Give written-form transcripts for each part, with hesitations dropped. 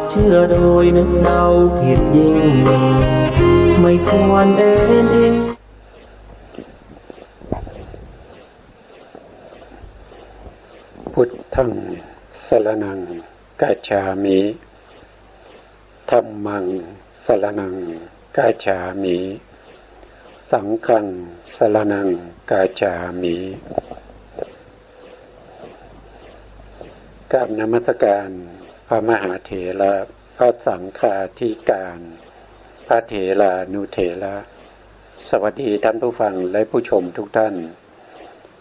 เชื่อโดยนึกเดาผิดยิ่งไม่ควรเอ็นเองพุทธังสรณังกัจฉามิธัมมังสรณังกัจฉามิสังฆังสรณังกัจฉามิกราบนมัสการพระมหาเถระพระสังฆาธิการพระเถรานุเถระสวัสดีท่านผู้ฟังและผู้ชมทุกท่าน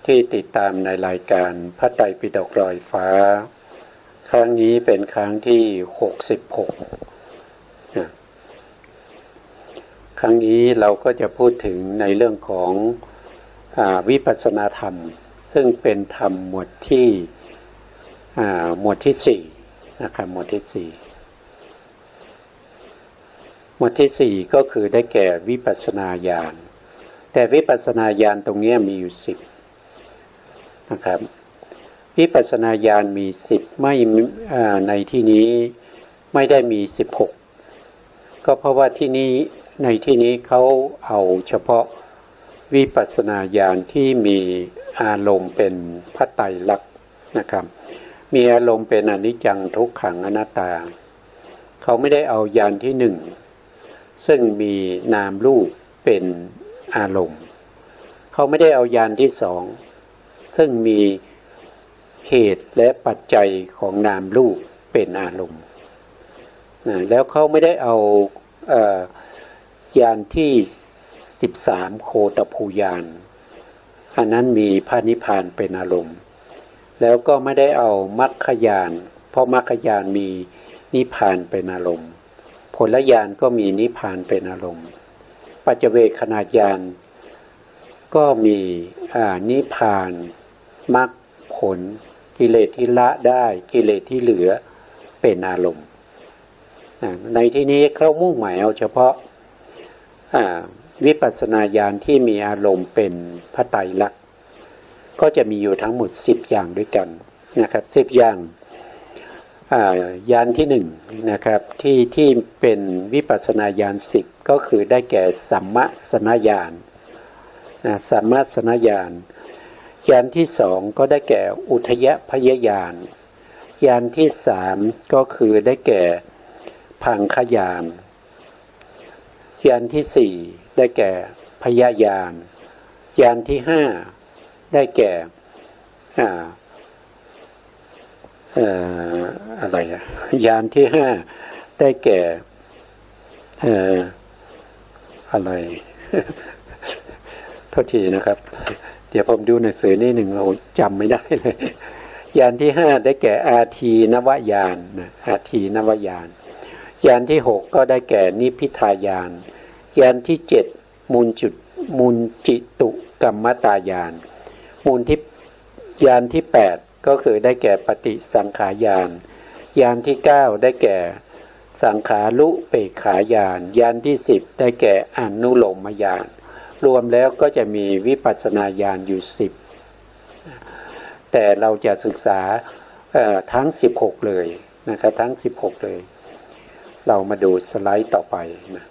ที่ติดตามในรายการพระไตรปิฎกลอยฟ้าครั้งนี้เป็นครั้งที่66ครั้งนี้เราก็จะพูดถึงในเรื่องของวิปัสสนาธรรมซึ่งเป็นธรรมหมวดที่4นะครับหมวดที่4หมวดที่4ก็คือได้แก่วิปัสสนาญาณแต่วิปัสสนาญาณตรงนี้มีอยู่10นะครับวิปัสสนาญาณมี10ไม่ในที่นี้ไม่ได้มี16ก็เพราะว่าในที่นี้เขาเอาเฉพาะวิปัสสนาญาณที่มีอารมณ์เป็นพระไตรลักษณ์นะครับมีอารมณ์เป็นอนิจจังทุกขังอนัตตาเขาไม่ได้เอาญาณที่1ซึ่งมีนามรูปเป็นอารมณ์เขาไม่ได้เอาญาณที่2ซึ่งมีเหตุและปัจจัยของนามรูปเป็นอารมณ์แล้วเขาไม่ได้เอาญาณที่13โคตภูญาณอันนั้นมีพระนิพพานเป็นอารมณ์แล้วก็ไม่ได้เอามรรคญาณเพราะมรรคญาณมีนิพพานเป็นอารมณ์ผลญาณก็มีนิพพานเป็นอารมณ์ปัจเจเวคขณญาณก็มีนิพพานมรรคผลกิเลสที่ละได้กิเลสที่เหลือเป็นอารมณ์ในที่นี้เขามุ่งหมายเอาเฉพาะวิปัสสนาญาณที่มีอารมณ์เป็นพระไตรลักษณ์ก็จะมีอยู่ทั้งหมด10อย่างด้วยกันนะครับ10อย่างญาณที่1นะครับที่เป็นวิปัสสนาญาณ10ก็คือได้แก่สัมมัสสนญาณสัมมัสสนญาณญาณที่2ก็ได้แก่อุทยพยญาณญาณที่3ก็คือได้แก่พังคญาณญาณที่4ได้แก่พยญาณญาณที่5ได้แก่อะไรญาณที่5ได้แก่อะไรโทษทีนะครับเดี๋ยวผมดูหนังสือนี่หนึ่งเราจำไม่ได้เลยญาณที่5ได้แก่อาทีนวญาณอาทีนวญาณญาณที่6ก็ได้แก่นิพพิทายานญาณที่7มูลจิตุกัมมตายานญาณที่8ก็คือได้แก่ปฏิสังขายานญาณที่9ได้แก่สังขารุเปกขายานญาณที่10ได้แก่อนุโลมญาณรวมแล้วก็จะมีวิปัสสนาญาณอยู่10แต่เราจะศึกษาทั้ง16เลยนะครับทั้ง16เลยเรามาดูสไลด์ต่อไปนะ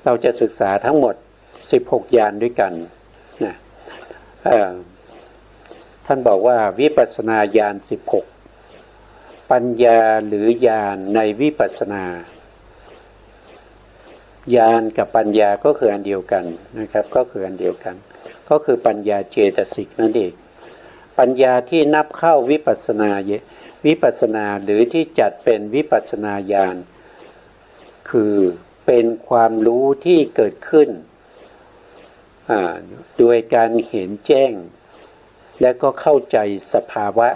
เราจะศึกษาทั้งหมด16ญาณด้วยกันนะท่านบอกว่าวิปัสสนาญาณ16ปัญญาหรือญาณในวิปัสสนาญาณกับปัญญาก็คืออันเดียวกันนะครับก็คืออันเดียวกันก็คือปัญญาเจตสิกนั่นเองปัญญาที่นับเข้าวิปัสสนาหรือที่จัดเป็นวิปัสสนาญาณคือเป็นความรู้ที่เกิดขึ้นโดยการเห็นแจ้งและก็เข้าใจสภาวะ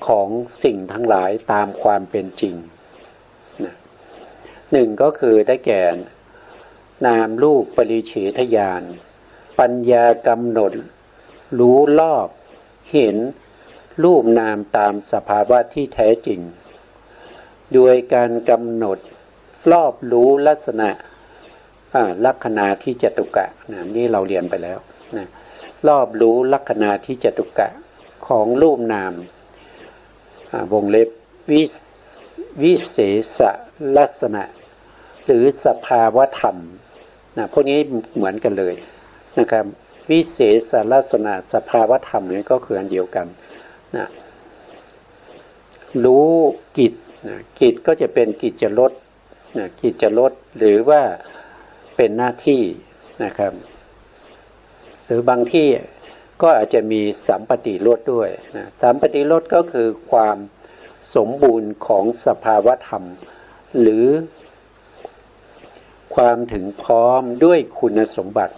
ของสิ่งทั้งหลายตามความเป็นจริงหนึ่งก็คือได้แก่นามรูปปริเฉทญาณปัญญากำหนดรู้รอบเห็นรูปนามตามสภาวะที่แท้จริงโดยการกำหนดรอบรู้ลักษณะ ลัคนาที่จตุกะนี่เราเรียนไปแล้วนะรอบรู้ลัคนาที่จตุกะข ของรูปนามวงเล็บวิเศษลักษณะหรือสภาวธรรมพวกนี้เหมือนกันเลยนะครับวิเศษลักษณะสภาวธรรมนี่ก็คืออันเดียวกันนะรู้กิจกิจก็จะเป็นกิจลดกิจลดหรือว่าเป็นหน้าที่นะครับหรือบางที่ก็อาจจะมีสัมปติลดด้วยนะสัมปติลดก็คือความสมบูรณ์ของสภาวธรรมหรือความถึงพร้อมด้วยคุณสมบัติ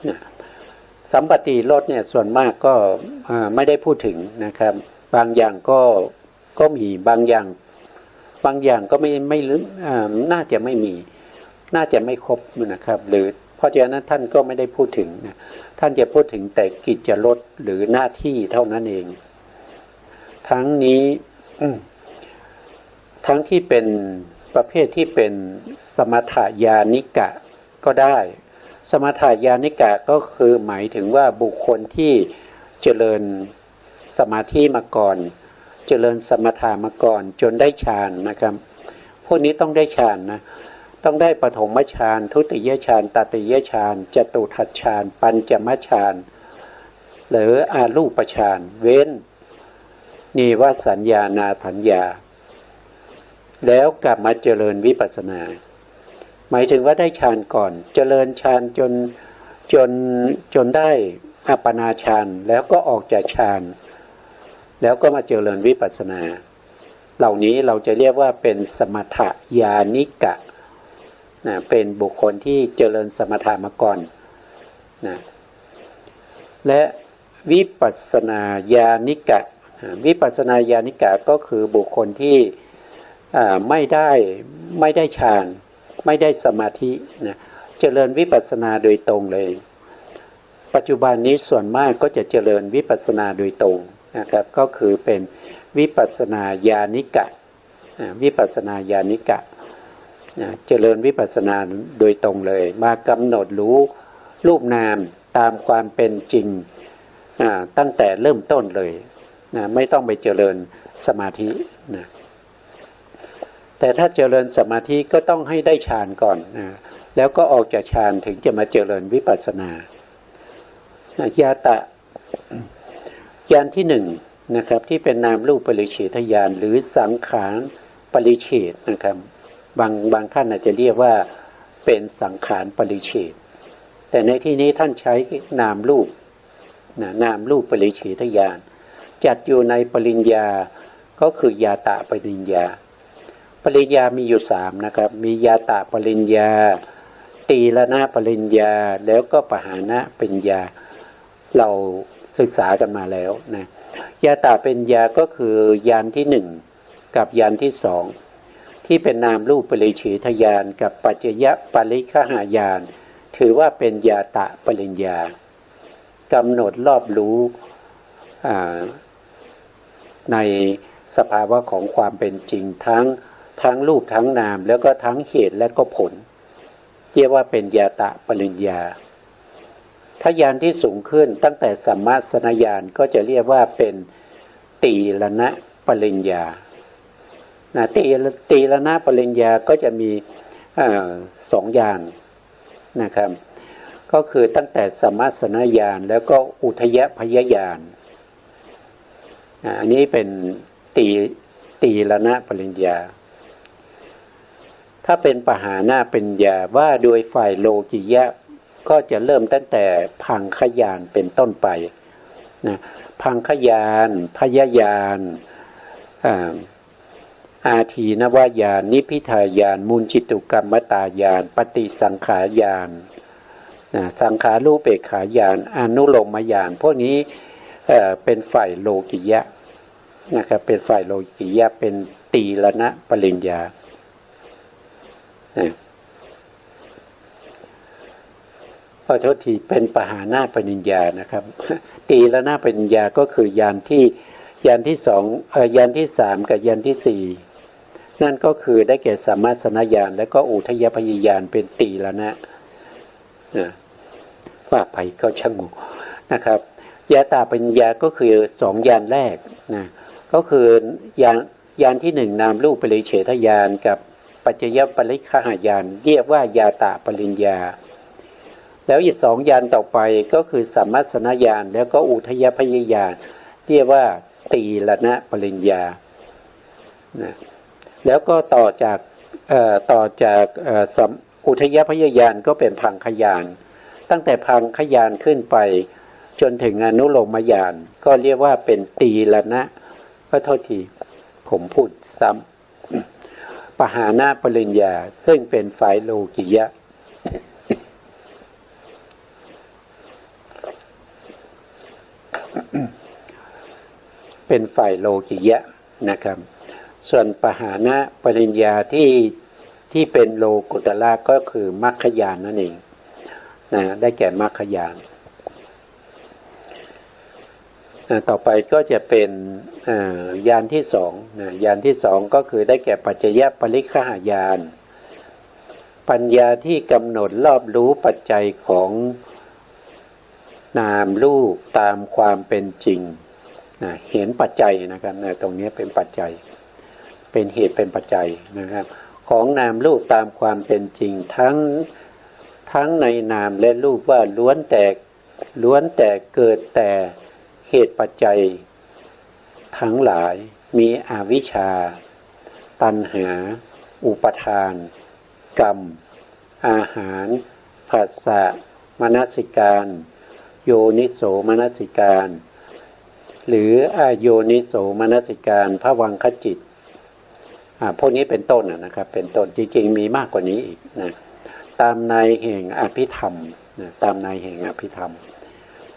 นะสัมปติลดเนี่ยส่วนมากก็ไม่ได้พูดถึงนะครับบางอย่างก็มีบางอย่างก็ไม่ลึกน่าจะไม่มีน่าจะไม่ครบนะครับหรือเพราะฉะนั้นท่านก็ไม่ได้พูดถึงนะท่านจะพูดถึงแต่กิจลดหรือหน้าที่เท่านั้นเองทั้งนี้ทั้งที่เป็นประเภทที่เป็นสมถญาณิกะก็ได้สมถญาณิกะก็คือหมายถึงว่าบุคคลที่เจริญสมาธิมาก่อนเจริญสมถะมาก่อนจนได้ฌานนะครับพวกนี้ต้องได้ฌานนะต้องได้ปฐมฌานทุติยฌานตติยฌานจตุทัชฌานปัญจมฌานหรืออารูปฌานเว้นนิวสัญญานาถัญญาแล้วกลับมาเจริญวิปัสสนาหมายถึงว่าได้ฌานก่อนเจริญฌานจนได้อัปปนาฌานแล้วก็ออกจากฌานแล้วก็มาเจริญวิปัสสนาเหล่านี้เราจะเรียกว่าเป็นสมถญาณิกะนะเป็นบุคคลที่เจริญสมถะมาก่อนนะและวิปัสสนาญาณิกะวิปัสสนาญาณิกะก็คือบุคคลที่ไม่ได้ฌานไม่ได้สมาธินะเจริญวิปัสสนาโดยตรงเลยปัจจุบันนี้ส่วนมากก็จะเจริญวิปัสสนาโดยตรงนะครับก็คือเป็นวิปัสสนาญาณิกะวิปัสสนาญาณิกะเจริญวิปัสสนาโดยตรงเลยมากำหนดรู้รูปนามตามความเป็นจริงตั้งแต่เริ่มต้นเลยไม่ต้องไปเจริญสมาธินะแต่ถ้าเจริญสมาธิก็ต้องให้ได้ฌานก่อนแล้วก็ออกจากฌานถึงจะมาเจริญวิปัสสนาญาตะญาณที่หนึ่งนะครับที่เป็นนามรูปปริเฉทญาณหรือสังขารปริเฉทนะครับบางท่านอาจจะเรียกว่าเป็นสังขารปริเฉทแต่ในที่นี้ท่านใช้นามรูปนามรูปปริเฉทญาณจัดอยู่ในปริญญาก็คือยาตะปริญญาปริญญามีอยู่3นะครับมียาตะปริญญาตีรณะปริญญาแล้วก็ปหานะปริญญาเราศึกษากันมาแล้วนะยาตะปริญญาก็คือญาณที่1กับญาณที่2ที่เป็นนามรูปปริเฉทญาณกับปัจจยปริฆหญาณถือว่าเป็นยาตะปริญญากำหนดรอบรู้ในสภาวะของความเป็นจริงทั้งรูปทั้งนามแล้วก็ทั้งเหตุและก็ผลเรียกว่าเป็นยาตะปริญญาถ้าญาณที่สูงขึ้นตั้งแต่สัมมาสนญาณก็จะเรียกว่าเป็นตีรณะปริญญาตีรณะปริญญาก็จะมี2ญาณนะครับก็คือตั้งแต่สัมมาสนญาณแล้วก็อุทยพยญาณอันนี้เป็นตีรณะปริญญาถ้าเป็นปหานะปริญญาว่าโดยฝ่ายโลกิยะก็จะเริ่มตั้งแต่พังคญาณเป็นต้นไปนะพังคญาณพยญาณอาทีนวญาณนิพพิทายานมูลจิตุกรรมตายานปฏิสังขารานสังขารูปเปกขายานอนุโลมญาณพวกนี้เป็นฝ่ายโลกิยะนะครับเป็นฝ่ายโลกิยะเป็นตีรณะปริญญาขอโทษทีเป็นปหานะปริญญานะครับตีรณะปริญญาก็คือญาณที่2ญาณที่3กับญาณที่4นั่นก็คือได้แก่สัมมาสนญาณและก็อุทยพยญาณเป็นตีรณะว่าไปก็ช่างงนะครับ ยาตาปัญญาก็คือสองญาณแรกนะก็คือญาณที่หนึ่งนามรูปปริเฉทญาณกับปัจจยปริฆหญาณเรียกว่ายาตาปริญญาแล้วอีกสองญาณต่อไปก็คือสัมมัสสนญาณแล้วก็อุทยพยญาณเรียกว่าตีรณปริญญานะแล้วก็ต่อจากอุทยพยญาณก็เป็นพังคญาณตั้งแต่พังคญาณขึ้นไปจนถึงอนุโลมญาณก็เรียกว่าเป็นตีรณะก็โทษทีผมพูดซ้ำปหานะปริญญาซึ่งเป็นฝ่ายโลกิยะเป็นฝ่ายโลกิยะนะครับส่วนปหานะปริญญาที่เป็นโลกุตระก็คือมรรคญาณนั่นเองนะได้แก่มรรคญาณต่อไปก็จะเป็นญาณที่สองญาณที่สองก็คือได้แก่ปัจจยปริฆหญาณปัญญาที่กำหนดรอบรู้ปัจจัยของนามรูปตามความเป็นจริงเห็นปัจจัยนะครับตรงนี้เป็นปัจจัยเป็นเหตุเป็นปัจจัยนะครับของนามรูปตามความเป็นจริงทั้งในนามและรูปว่าล้วนแต่เกิดแต่เหตุปัจจัยทั้งหลายมีอวิชชาตัณหาอุปทานกรรมอาหารผัสสะมนสิการโยนิโสมนสิการหรืออโยนิโสมนสิการภวังคจิตพวกนี้เป็นต้นนะครับเป็นต้นจริงๆมีมากกว่านี้อีกนะตามในแห่งอภิธรรมนะตามในแห่งอภิธรรม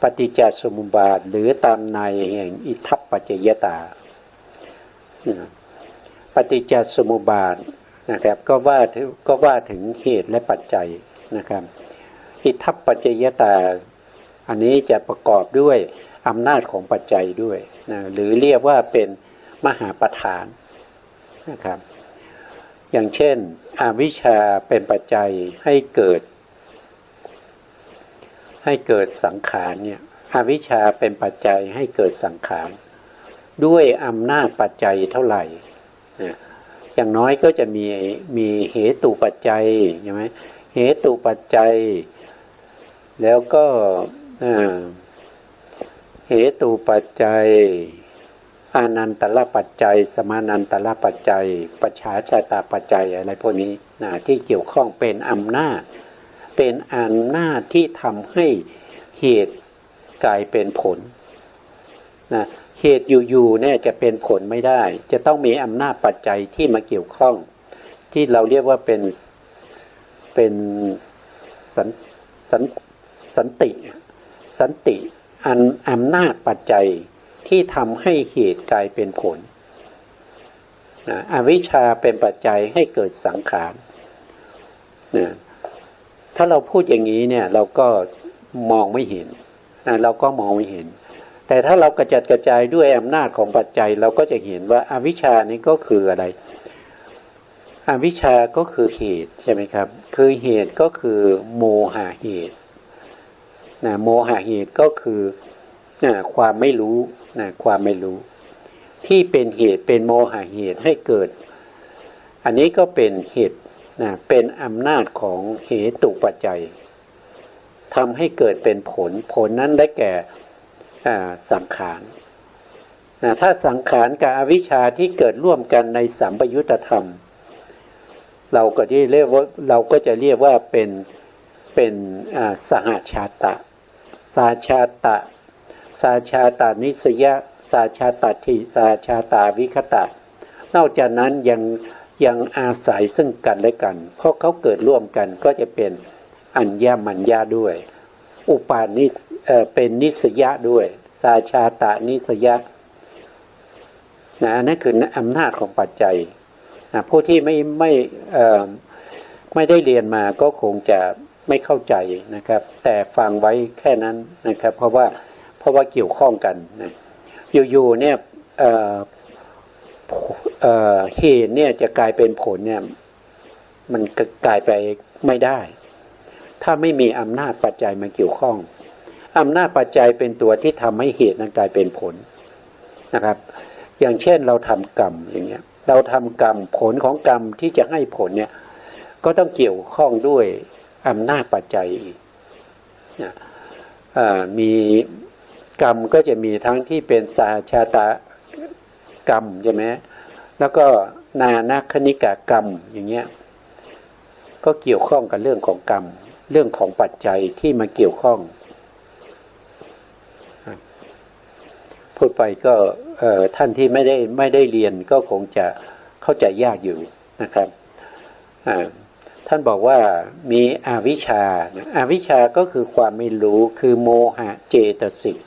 ปฏิจจสมุปบาทหรือตามในแห่งอิทัปปัจจยตาปฏิจจสมุปบาทนะครับก็ว่าถึงเหตุและปัจจัยนะครับอิทัปปัจจยตาอันนี้จะประกอบด้วยอำนาจของปัจจัยด้วยนะหรือเรียกว่าเป็นมหาประธานนะครับอย่างเช่นอวิชชาเป็นปัจจัยให้เกิดสังขารเนี่ยอวิชชาเป็นปัจจัยให้เกิดสังขารด้วยอำนาจปัจจัยเท่าไหร่อย่างน้อยก็จะมีเหตุปัจจัยใช่ไหมเหตุปัจจัยแล้วก็เหตุปัจจัยอานันตระปัจจัยสมานันตระปัจจัยปัจฉาชาตาปัจจัยอะไรพวกนี้ที่เกี่ยวข้องเป็นอำนาจที่ทำให้เหตุกลายเป็นผลนะเหตุอยู่ๆเนี่ยจะเป็นผลไม่ได้จะต้องมีอำนาจปัจจัยที่มาเกี่ยวข้องที่เราเรียกว่าเป็นสันติอำนาจปัจจัยที่ทำให้เหตุกลายเป็นผลอวิชชาเป็นปัจจัยให้เกิดสังขารถ้าเราพูดอย่างนี้เนี่ยเราก็มองไม่เห็นแต่ถ้าเรากระจัดกระจายด้วยอำนาจของปัจจัยเราก็จะเห็นว่าอวิชชานี้ก็คืออะไรอวิชชาก็คือเหตุใช่ไหมครับคือเหตุก็คือโมหะเหตุโมหะเหตุก็คือความไม่รู้ความไม่รู้ที่เป็นเหตุเป็นโมหะเหตุให้เกิดอันนี้ก็เป็นเหตุเป็นอำนาจของเหตุปัจจัยทำให้เกิดเป็นผลนั้นได้แก่สังขารถ้าสังขารกับอวิชชาที่เกิดร่วมกันในสัมปยุตตธรรมเราก็จะเรียกว่าเป็นสหชาตะสาชาตานิสยะสาชาตทิสาชาตาวิคตะนอกจากนั้นยังอาศัยซึ่งกันและกันเพราะเขาเกิดร่วมกันก็จะเป็นอัญญมัญญาด้วยอุปาณิเป็นนิสยะด้วยสาชาตานิสยะนั่นคืออำนาจของปัจจัยผู้ที่ไม่ได้เรียนมาก็คงจะไม่เข้าใจนะครับแต่ฟังไว้แค่นั้นนะครับเพราะว่าเกี่ยวข้องกันนะอยู่ๆเนี่ยเหตุเนี่ยจะกลายเป็นผลเนี่ยมันกลายไปไม่ได้ถ้าไม่มีอำนาจปัจจัยมาเกี่ยวข้อง อำนาจปัจจัยเป็นตัวที่ทำให้เหตุนั้นกลายเป็นผลนะครับอย่างเช่นเราทำกรรมอย่างเงี้ยเราทำกรรมผลของกรรมที่จะให้ผลเนี่ยก็ต้องเกี่ยวข้องด้วยอำนาจปัจจัยนะมีกรรมก็จะมีทั้งที่เป็นสาชาตกรรมใช่ไหมแล้วก็นานาคณิกากรรมอย่างเงี้ยก็เกี่ยวข้องกับเรื่องของกรรมเรื่องของปัจจัยที่มาเกี่ยวข้องพูดไปก็ท่านที่ไม่ได้เรียนก็คงจะเข้าใจยากอยู่นะครับท่านบอกว่ามีอวิชชาอวิชชาก็คือความไม่รู้คือโมหะเจตสิก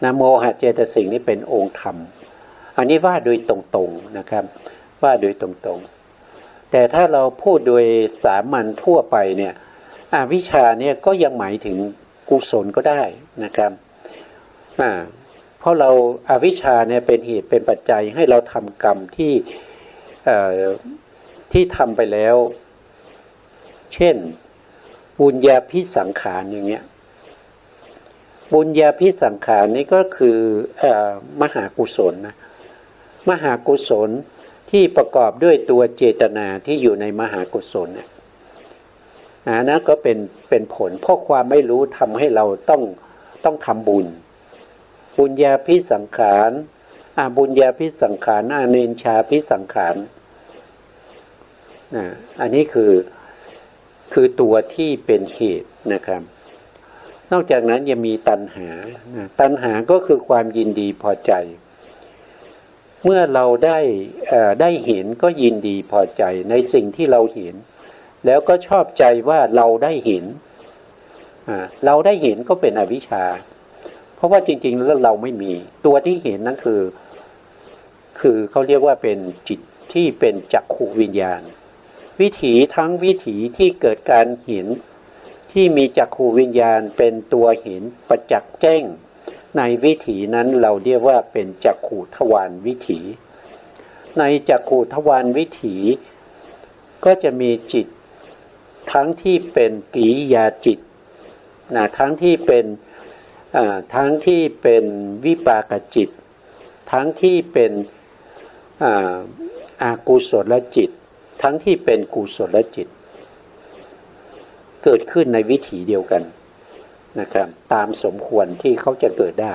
นะโมหะเจตสิกนี่เป็นองค์ธรรมอันนี้ว่าโดยตรงๆนะครับว่าโดยตรงๆแต่ถ้าเราพูดโดยสามัญทั่วไปเนี่ยอวิชชาเนี่ยก็ยังหมายถึงกุศลก็ได้นะครับเพราะเราอวิชชาเนี่ยเป็นเหตุเป็นปัจจัยให้เราทำกรรมที่ทำไปแล้วเช่นบุญญาภิสังขารอย่างเงี้ยบุญญาภิสังขารนี่ก็คือมหากุศลนะมหากุศลที่ประกอบด้วยตัวเจตนาที่อยู่ในมหากุศลเนี่ยนะก็เป็นผลเพราะความไม่รู้ทำให้เราต้องทำบุญบุญญาภิสังขารบุญญาภิสังขารอาเนญชาภิสังขารอันนี้คือตัวที่เป็นเหตุนะครับนอกจากนั้นยังมีตัณหาตัณหาก็คือความยินดีพอใจเมื่อเราได้เห็นก็ยินดีพอใจในสิ่งที่เราเห็นแล้วก็ชอบใจว่าเราได้เห็นเราได้เห็นก็เป็นอวิชชาเพราะว่าจริงๆแล้วเราไม่มีตัวที่เห็นนั่นคือเขาเรียกว่าเป็นจิตที่เป็นจักขุวิญญาณวิถีทั้งวิถีที่เกิดการเห็นที่มีจักขุวิญญาณเป็นตัวเห็นประจักษ์แจ้งในวิถีนั้นเราเรียกว่าเป็นจักขุทวารวิถีในจักขุทวารวิถีก็จะมีจิตทั้งที่เป็นกิริยาจิตทั้งที่เป็นวิปากจิตทั้งที่เป็นอากุศลจิตทั้งที่เป็นกุศลจิตเกิดขึ้นในวิถีเดียวกันนะครับตามสมควรที่เขาจะเกิดได้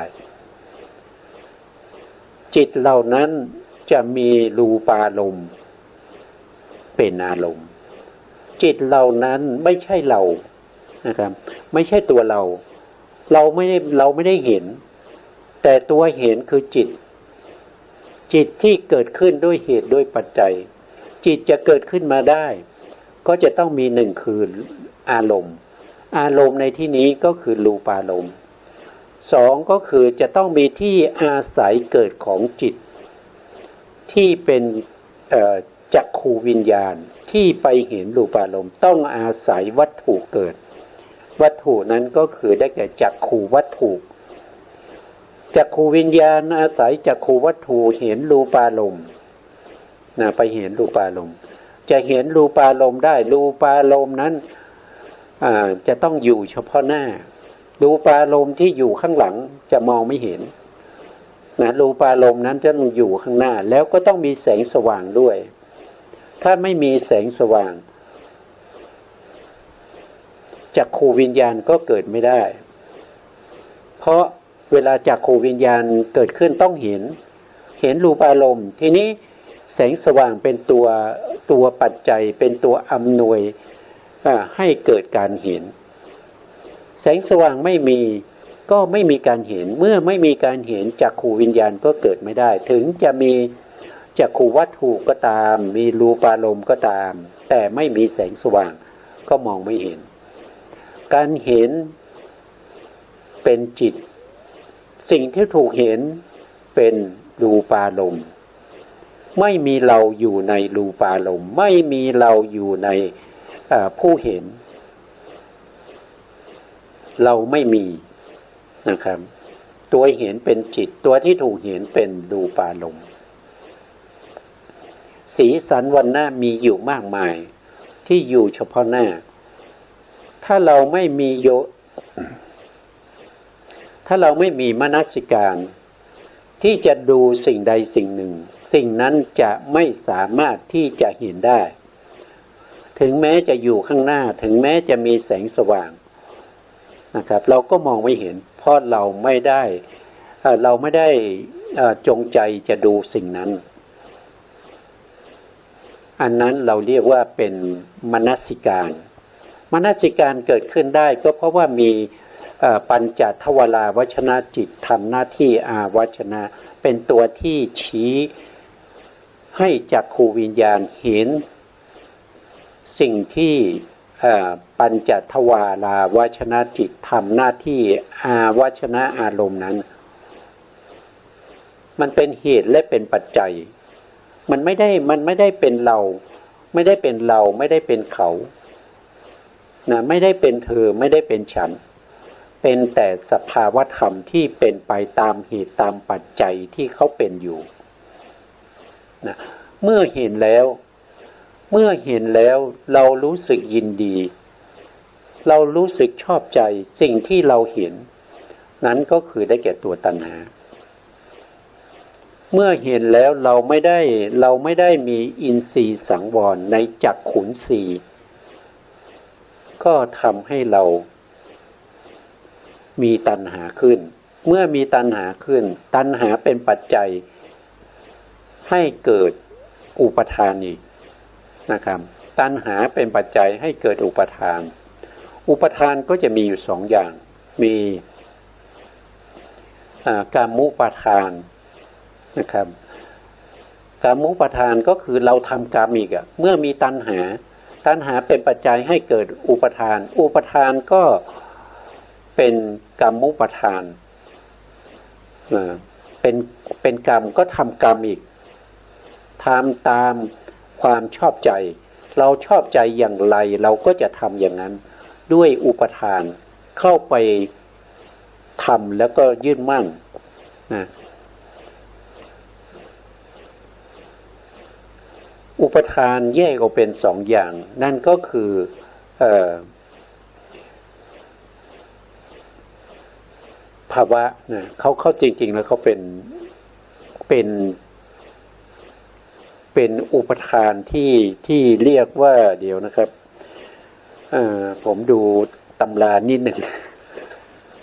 จิตเหล่านั้นจะมีรูปารมณ์เป็นอารมณ์จิตเหล่านั้นไม่ใช่เรานะครับไม่ใช่ตัวเราไม่ได้เห็นแต่ตัวเห็นคือจิตที่เกิดขึ้นด้วยเหตุด้วยปัจจัยจิตจะเกิดขึ้นมาได้ก็จะต้องมีหนึ่งคืออารมณ์ในที่นี้ก็คือรูปารมณ์สองก็คือจะต้องมีที่อาศัยเกิดของจิตที่เป็นจักขุวิญญาณที่ไปเห็นรูปารมณ์ต้องอาศัยวัตถุเกิดวัตถุนั้นก็คือได้แก่จักขุวัตถุจักขุวิญญาณอาศัยจักขุวัตถุเห็นรูปารมณ์ไปเห็นรูปารมณ์จะเห็นรูปารมณ์ได้รูปารมณ์นั้นจะต้องอยู่เฉพาะหน้ารูปารมณ์ที่อยู่ข้างหลังจะมองไม่เห็นรูปารมณ์นั้นจะต้องอยู่ข้างหน้าแล้วก็ต้องมีแสงสว่างด้วยถ้าไม่มีแสงสว่างจักขุวิญญาณก็เกิดไม่ได้เพราะเวลาจักขุวิญญาณเกิดขึ้นต้องเห็นรูปารมณ์ทีนี้แสงสว่างเป็นตัวปัจจัยเป็นตัวอำนวยให้เกิดการเห็นแสงสว่างไม่มีก็ไม่มีการเห็นเมื่อไม่มีการเห็นจักขุวิญญาณก็เกิดไม่ได้ถึงจะมีจักขุวัตถุก็ตามมีรูปารมณ์ก็ตามแต่ไม่มีแสงสว่างก็มองไม่เห็นการเห็นเป็นจิตสิ่งที่ถูกเห็นเป็นรูปารมณ์ไม่มีเราอยู่ในรูปารมณ์ไม่มีเราอยู่ในผู้เห็นเราไม่มีนะครับตัวเห็นเป็นจิตตัวที่ถูกเห็นเป็นรูปารมณ์สีสันวรรณะมีอยู่มากมายที่อยู่เฉพาะหน้าถ้าเราไม่มี ถ้าเราไม่มีมนสิการที่จะดูสิ่งใดสิ่งหนึ่งสิ่งนั้นจะไม่สามารถที่จะเห็นได้ถึงแม้จะอยู่ข้างหน้าถึงแม้จะมีแสงสว่างนะครับเราก็มองไม่เห็นเพราะเราไม่ได้จงใจจะดูสิ่งนั้นอันนั้นเราเรียกว่าเป็นมนสิการมนสิการเกิดขึ้นได้ก็เพราะว่ามีปัญจทวาราวชนะจิตทำหน้าที่อาวชนะเป็นตัวที่ชี้ให้จักขูวิญญาณเห็นสิ่งที่ปัญจทวาราวชนะจิตทำหน้าที่อาวชนะอารมณ์นั้นมันเป็นเหตุและเป็นปัจจัยมันไม่ได้เป็นเราไม่ได้เป็นเราไม่ได้เป็นเขานะไม่ได้เป็นเธอไม่ได้เป็นฉันเป็นแต่สภาวธรรมที่เป็นไปตามเหตุตามปัจจัยที่เขาเป็นอยู่นะเมื่อเห็นแล้วเรารู้สึกยินดีเรารู้สึกชอบใจสิ่งที่เราเห็นนั้นก็คือได้แก่ตัวตัณหาเมื่อเห็นแล้วเราไม่ได้มีอินทรีย์สังวรในจักขุนสีก็ทำให้เรามีตัณหาขึ้นเมื่อมีตัณหาขึ้นตัณหาเป็นปัจจัยให้เกิดอุปทานอีกนะครับตัณหาเป็นปัจจัยให้เกิดอุปทานอุปทานก็จะมีอยู่สองอย่างมีกามุปทานนะครับกามุปทานก็คือเราทำกรรมอีกเมื่อมีตัณหาเป็นปัจจัยให้เกิดอุปทานก็เป็นกรรมุปทานเป็นกรรมก็ทำกรรมอีกทำตามความชอบใจเราชอบใจอย่างไรเราก็จะทำอย่างนั้นด้วยอุปทานเข้าไปทำแล้วก็ยึดมั่นนะอุปทานแยกออกเป็นสองอย่างนั่นก็คือภาวะนะเขาจริงๆแล้วเขาเป็นอุปทานที่เรียกว่าเดี๋ยวนะครับผมดูตำรานิดหนึ่ง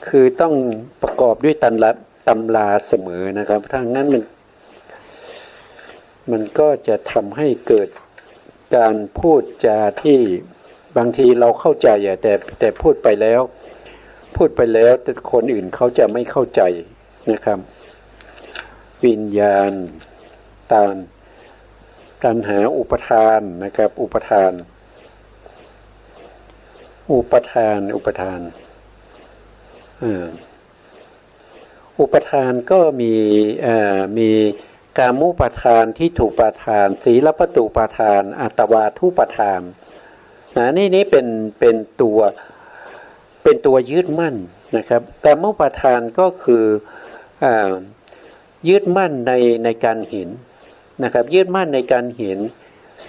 คือต้องประกอบด้วยตำราเสมอนะครับถ้างั้นมันก็จะทำให้เกิดการพูดจาที่บางทีเราเข้าใจแต่พูดไปแล้วแต่คนอื่นเขาจะไม่เข้าใจนะครับวิญญาณตัณหาอุปทานนะครับอุปทานอุปทานก็มีกามุปทานที่ถูกปทานศีลปตุปทานอัตวาทุปทานนี่เป็นตัวยึดมั่นนะครับกามุปทานก็คือยึดมั่นในการเห็นนะครับยึดมั่นในการเห็น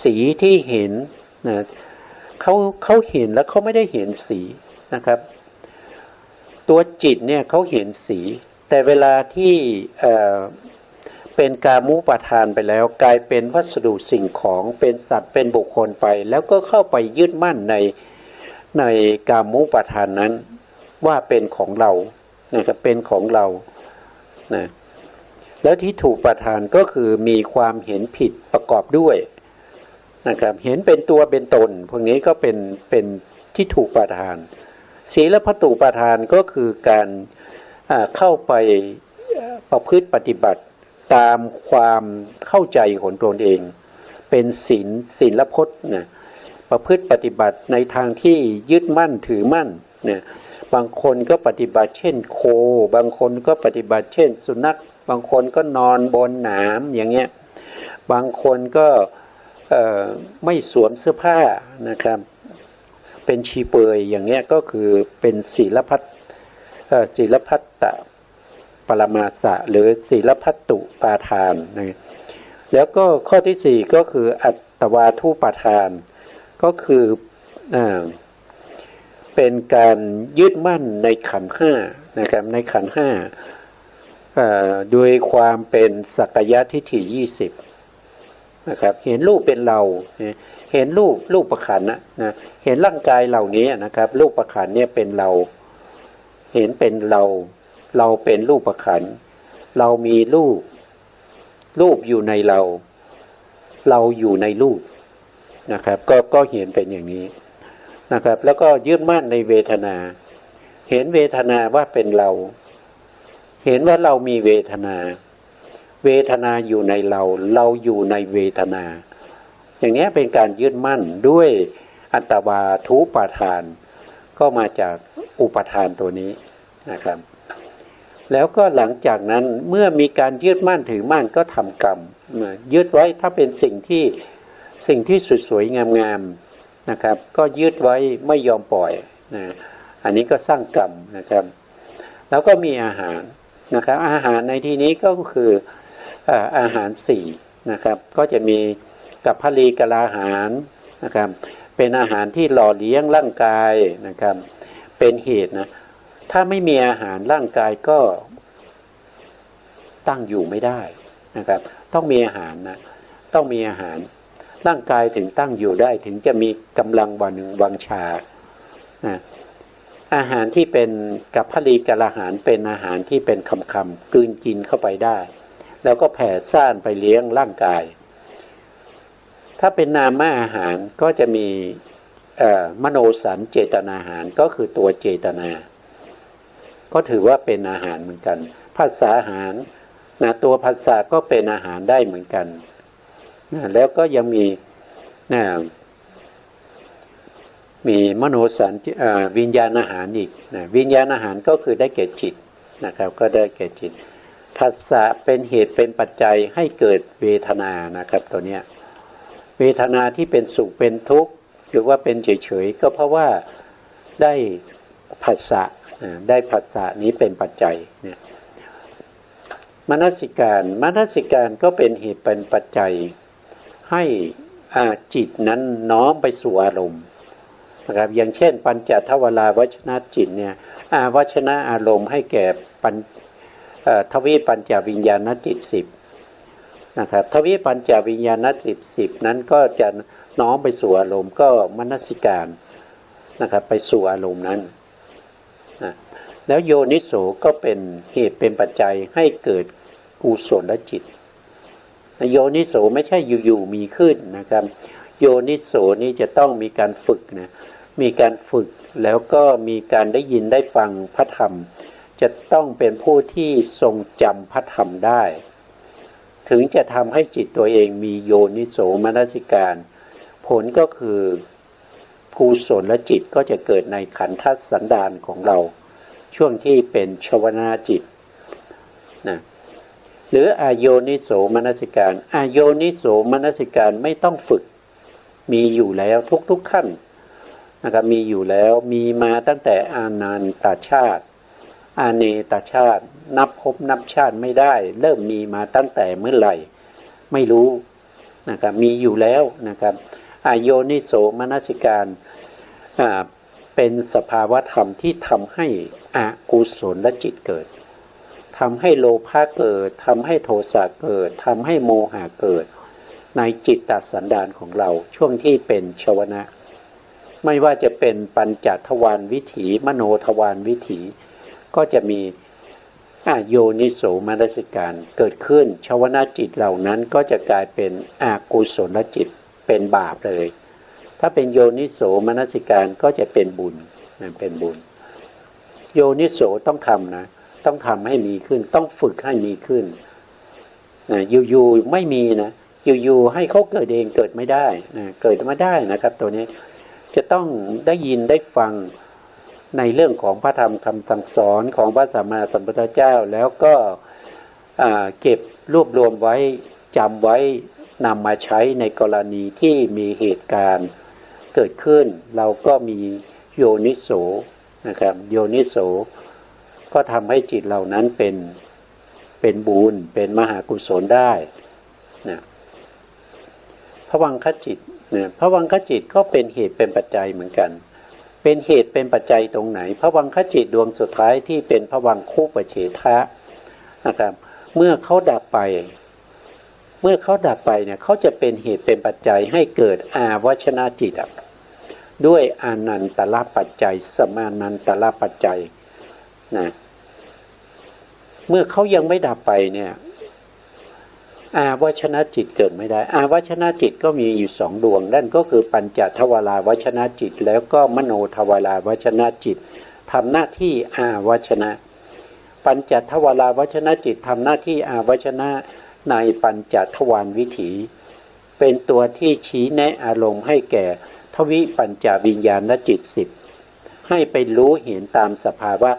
สีที่เห็นนะเขาเห็นแล้วเขาไม่ได้เห็นสีนะครับตัวจิตเนี่ยเขาเห็นสีแต่เวลาที่เป็นกามุปทานไปแล้วกลายเป็นวัสดุสิ่งของเป็นสัตว์เป็นบุคคลไปแล้วก็เข้าไปยึดมั่นในกามุปทานนั้นว่าเป็นของเรานะครับเป็นของเรานะแล้วที่ถูกประทานก็คือมีความเห็นผิดประกอบด้วยนะครับเห็นเป็นตัวเป็นตนพวกนี้ก็เป็นที่ถูกประทานศีลพัตตุประทานก็คือการเข้าไปประพฤติปฏิบัติตามความเข้าใจของตนเองเป็นศีลพจน์นะประพฤติปฏิบัติในทางที่ยึดมั่นถือมั่นเนี่ยบางคนก็ปฏิบัติเช่นโคบางคนก็ปฏิบัติเช่นสุนัขบางคนก็นอนบนหนามอย่างเงี้ยบางคนก็ไม่สวมเสื้อผ้านะครับเป็นชีเปยอย่างเงี้ยก็คือเป็นศีลพัตตปรมาสะหรือศีลพัตตุปาทานนะแล้วก็ข้อที่สี่ก็คืออัตวาทุปาทานก็คือเ เป็นการยึดมั่นในขันธ์ห้านะครับในขันธ์ห้าโดยความเป็นสักยะทิฏฐิ20นะครับเห็นรูปเป็นเราเห็นรูปประขันนะเห็นร่างกายเหล่านี้นะครับรูปประขันเนี่ยเป็นเราเห็นเป็นเราเป็นรูปประขันเรามีรูปอยู่ในเราอยู่ในรูปนะครับก็เห็นเป็นอย่างนี้นะครับแล้วก็ยึดมั่นในเวทนาเห็นเวทนาว่าเป็นเราเห็นว่าเรามีเวทนาอยู่ในเราอยู่ในเวทนาอย่างนี้เป็นการยึดมั่นด้วยอัตตวาทุปาทานก็มาจากอุปทานตัวนี้นะครับแล้วก็หลังจากนั้นเมื่อมีการยึดมั่นถือมั่นก็ทำกรรมยึดไว้ถ้าเป็นสิ่งที่สวยๆงามๆนะครับก็ยึดไว้ไม่ยอมปล่อยนะอันนี้ก็สร้างกรรมนะครับแล้วก็มีอาหารนะครับอาหารในที่นี้ก็คืออาหาร4นะครับก็จะมีกัปพลีกลาหารนะครับเป็นอาหารที่หล่อเลี้ยงร่างกายนะครับเป็นเหตุนะถ้าไม่มีอาหารร่างกายก็ตั้งอยู่ไม่ได้นะครับต้องมีอาหารนะต้องมีอาหารร่างกายถึงตั้งอยู่ได้ถึงจะมีกำลังวังชานะอาหารที่เป็นกัปพลีกลาหารเป็นอาหารที่เป็นคำกลืนกินเข้าไปได้แล้วก็แผ่ซ่านไปเลี้ยงร่างกายถ้าเป็นนามอาหารก็จะมีมโนสัญเจตนาอาหารก็คือตัวเจตนาก็ถือว่าเป็นอาหารเหมือนกันภาษาอาหารนะตัวภาษาก็เป็นอาหารได้เหมือนกันนะแล้วก็ยังมีมโนสัญวิญญาณอาหารอีกนะวิญญาณอาหารก็คือได้แก่จิตนะครับก็ได้แก่จิตภาษาเป็นเหตุเป็นปัจจัยให้เกิดเวทนานะครับตัวเนี้ยเวทนาที่เป็นสุขเป็นทุกข์หรือว่าเป็นเฉยๆก็เพราะว่าได้ผัสสะนี้เป็นปัจจัยเนี่ยมนสิการก็เป็นเหตุเป็นปัจจัยให้จิตนั้นน้อมไปสู่อารมณ์นะครับอย่างเช่นปัญจทวาราวชนะจิตเนี่ยวชนะอารมณ์ให้แก่ทวิปัญจวิญญาณจิต10นะครับทวิปัญจวิญญาณจิต10นั้นก็จะน้อมไปสู่อารมณ์ก็มนสิการนะครับไปสู่อารมณ์นั้นนะแล้วโยนิโสก็เป็นเหตุเป็นปัจจัยให้เกิดกุศลจิตโยนิโสไม่ใช่อยู่ๆมีขึ้นนะครับโยนิโสนี้จะต้องมีการฝึกนะมีการฝึกแล้วก็มีการได้ยินได้ฟังพระธรรมจะต้องเป็นผู้ที่ทรงจำพระธรรมได้ถึงจะทำให้จิตตัวเองมีโยนิโสมนสิการผลก็คือกุศลจิตก็จะเกิดในขันธสันดานของเราช่วงที่เป็นชวนาจิตนะหรืออโยนิโสมนสิการอโยนิโสมนสิการไม่ต้องฝึกมีอยู่แล้วทุกขั้นนะครับมีอยู่แล้วมีมาตั้งแต่อานันตชาติอาเนตชาตินับภพนับชาติไม่ได้เริ่มมีมาตั้งแต่เมื่อไหร่ไม่รู้นะครับมีอยู่แล้วนะครับอโยนิโสมนสิการเป็นสภาวธรรมที่ทำให้อกุศลจิตเกิดทำให้โลภะเกิดทำให้โทสะเกิดทำให้โมหะเกิดในจิตตสันดานของเราช่วงที่เป็นชวนะไม่ว่าจะเป็นปัญจทวารวิถีมโนทวารวิถีก็จะมีโยนิโสมนสิการเกิดขึ้นชวนะจิตเหล่านั้นก็จะกลายเป็นอกุศลจิตเป็นบาปเลยถ้าเป็นโยนิโสมนสิการก็จะเป็นบุญเป็นบุญโยนิโสต้องทำนะต้องทำให้มีขึ้นต้องฝึกให้มีขึ้นอยู่ๆไม่มีนะอยู่ๆให้เขาเกิดเองเกิดไม่ได้เกิดไม่ได้นะครับตัวนี้จะต้องได้ยินได้ฟังในเรื่องของพระธรรมคำสั่งสอนของพระสัมมาสัมพุทธเจ้าแล้วก็เก็บรวบรวมไว้จำไว้นำมาใช้ในกรณีที่มีเหตุการณ์เกิดขึ้นเราก็มีโยนิโสนะครับโยนิโสก็ทำให้จิตเหล่านั้นเป็นบุญเป็นมหากุศลได้นะภวังคจิตเนี่ยภวังคจิตก็เป็นเหตุเป็นปัจจัยเหมือนกัน เป็นเหตุเป็นปัจจัยตรงไหนภวังคจิตดวงสุดท้ายที่เป็นภวังคูปเฉทะนะครับเมื่อเขาดับไปเนี่ยเขาจะเป็นเหตุเป็นปัจจัยให้เกิดอาวชนะจิตด้วยอานันตระปัจจัยสมานันตระปัจจัยนะเมื่อเขายังไม่ดับไปเนี่ยอาวชนะจิตเกิดไม่ได้อาวชนะจิตก็มีอยู่สองดวงนั่นก็คือปัญจทวาราวชนะจิตแล้วก็มโนทวาราวชนะจิตทำหน้าที่อาวชนะปัญจทวาราวชนะจิตทำหน้าที่อาวชนะในปัญจทวารวิถีเป็นตัวที่ชี้แนะอารมณ์ให้แก่ทวิปัญจวิญญาณจิต10ให้ไปรู้เห็นตามสภาวะ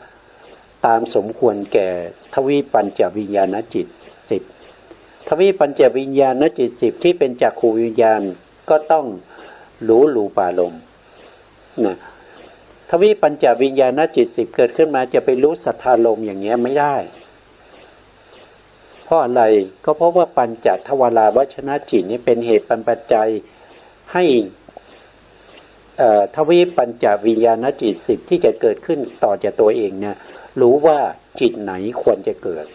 ตามสมควรแก่ทวิปัญจวิญญาณจิต10ทวิปัญจวิญญาณจิต10ที่เป็นจักขูวิญญาณก็ต้องรู้รูปารมณ์นะทวิปัญจวิญญาณจิต10เกิดขึ้นมาจะไปรู้สัทธารมณ์อย่างเงี้ยไม่ได้เพราะอะไรก็เพราะว่าปัญจทวาราวชนะจิตนี้เป็นเหตุปัจจัยให้ทวิปัญจวิญญาณจิต10ที่จะเกิดขึ้นต่อจากตัวเองเนี่ยรู้ว่าจิตไหนควรจะเกิด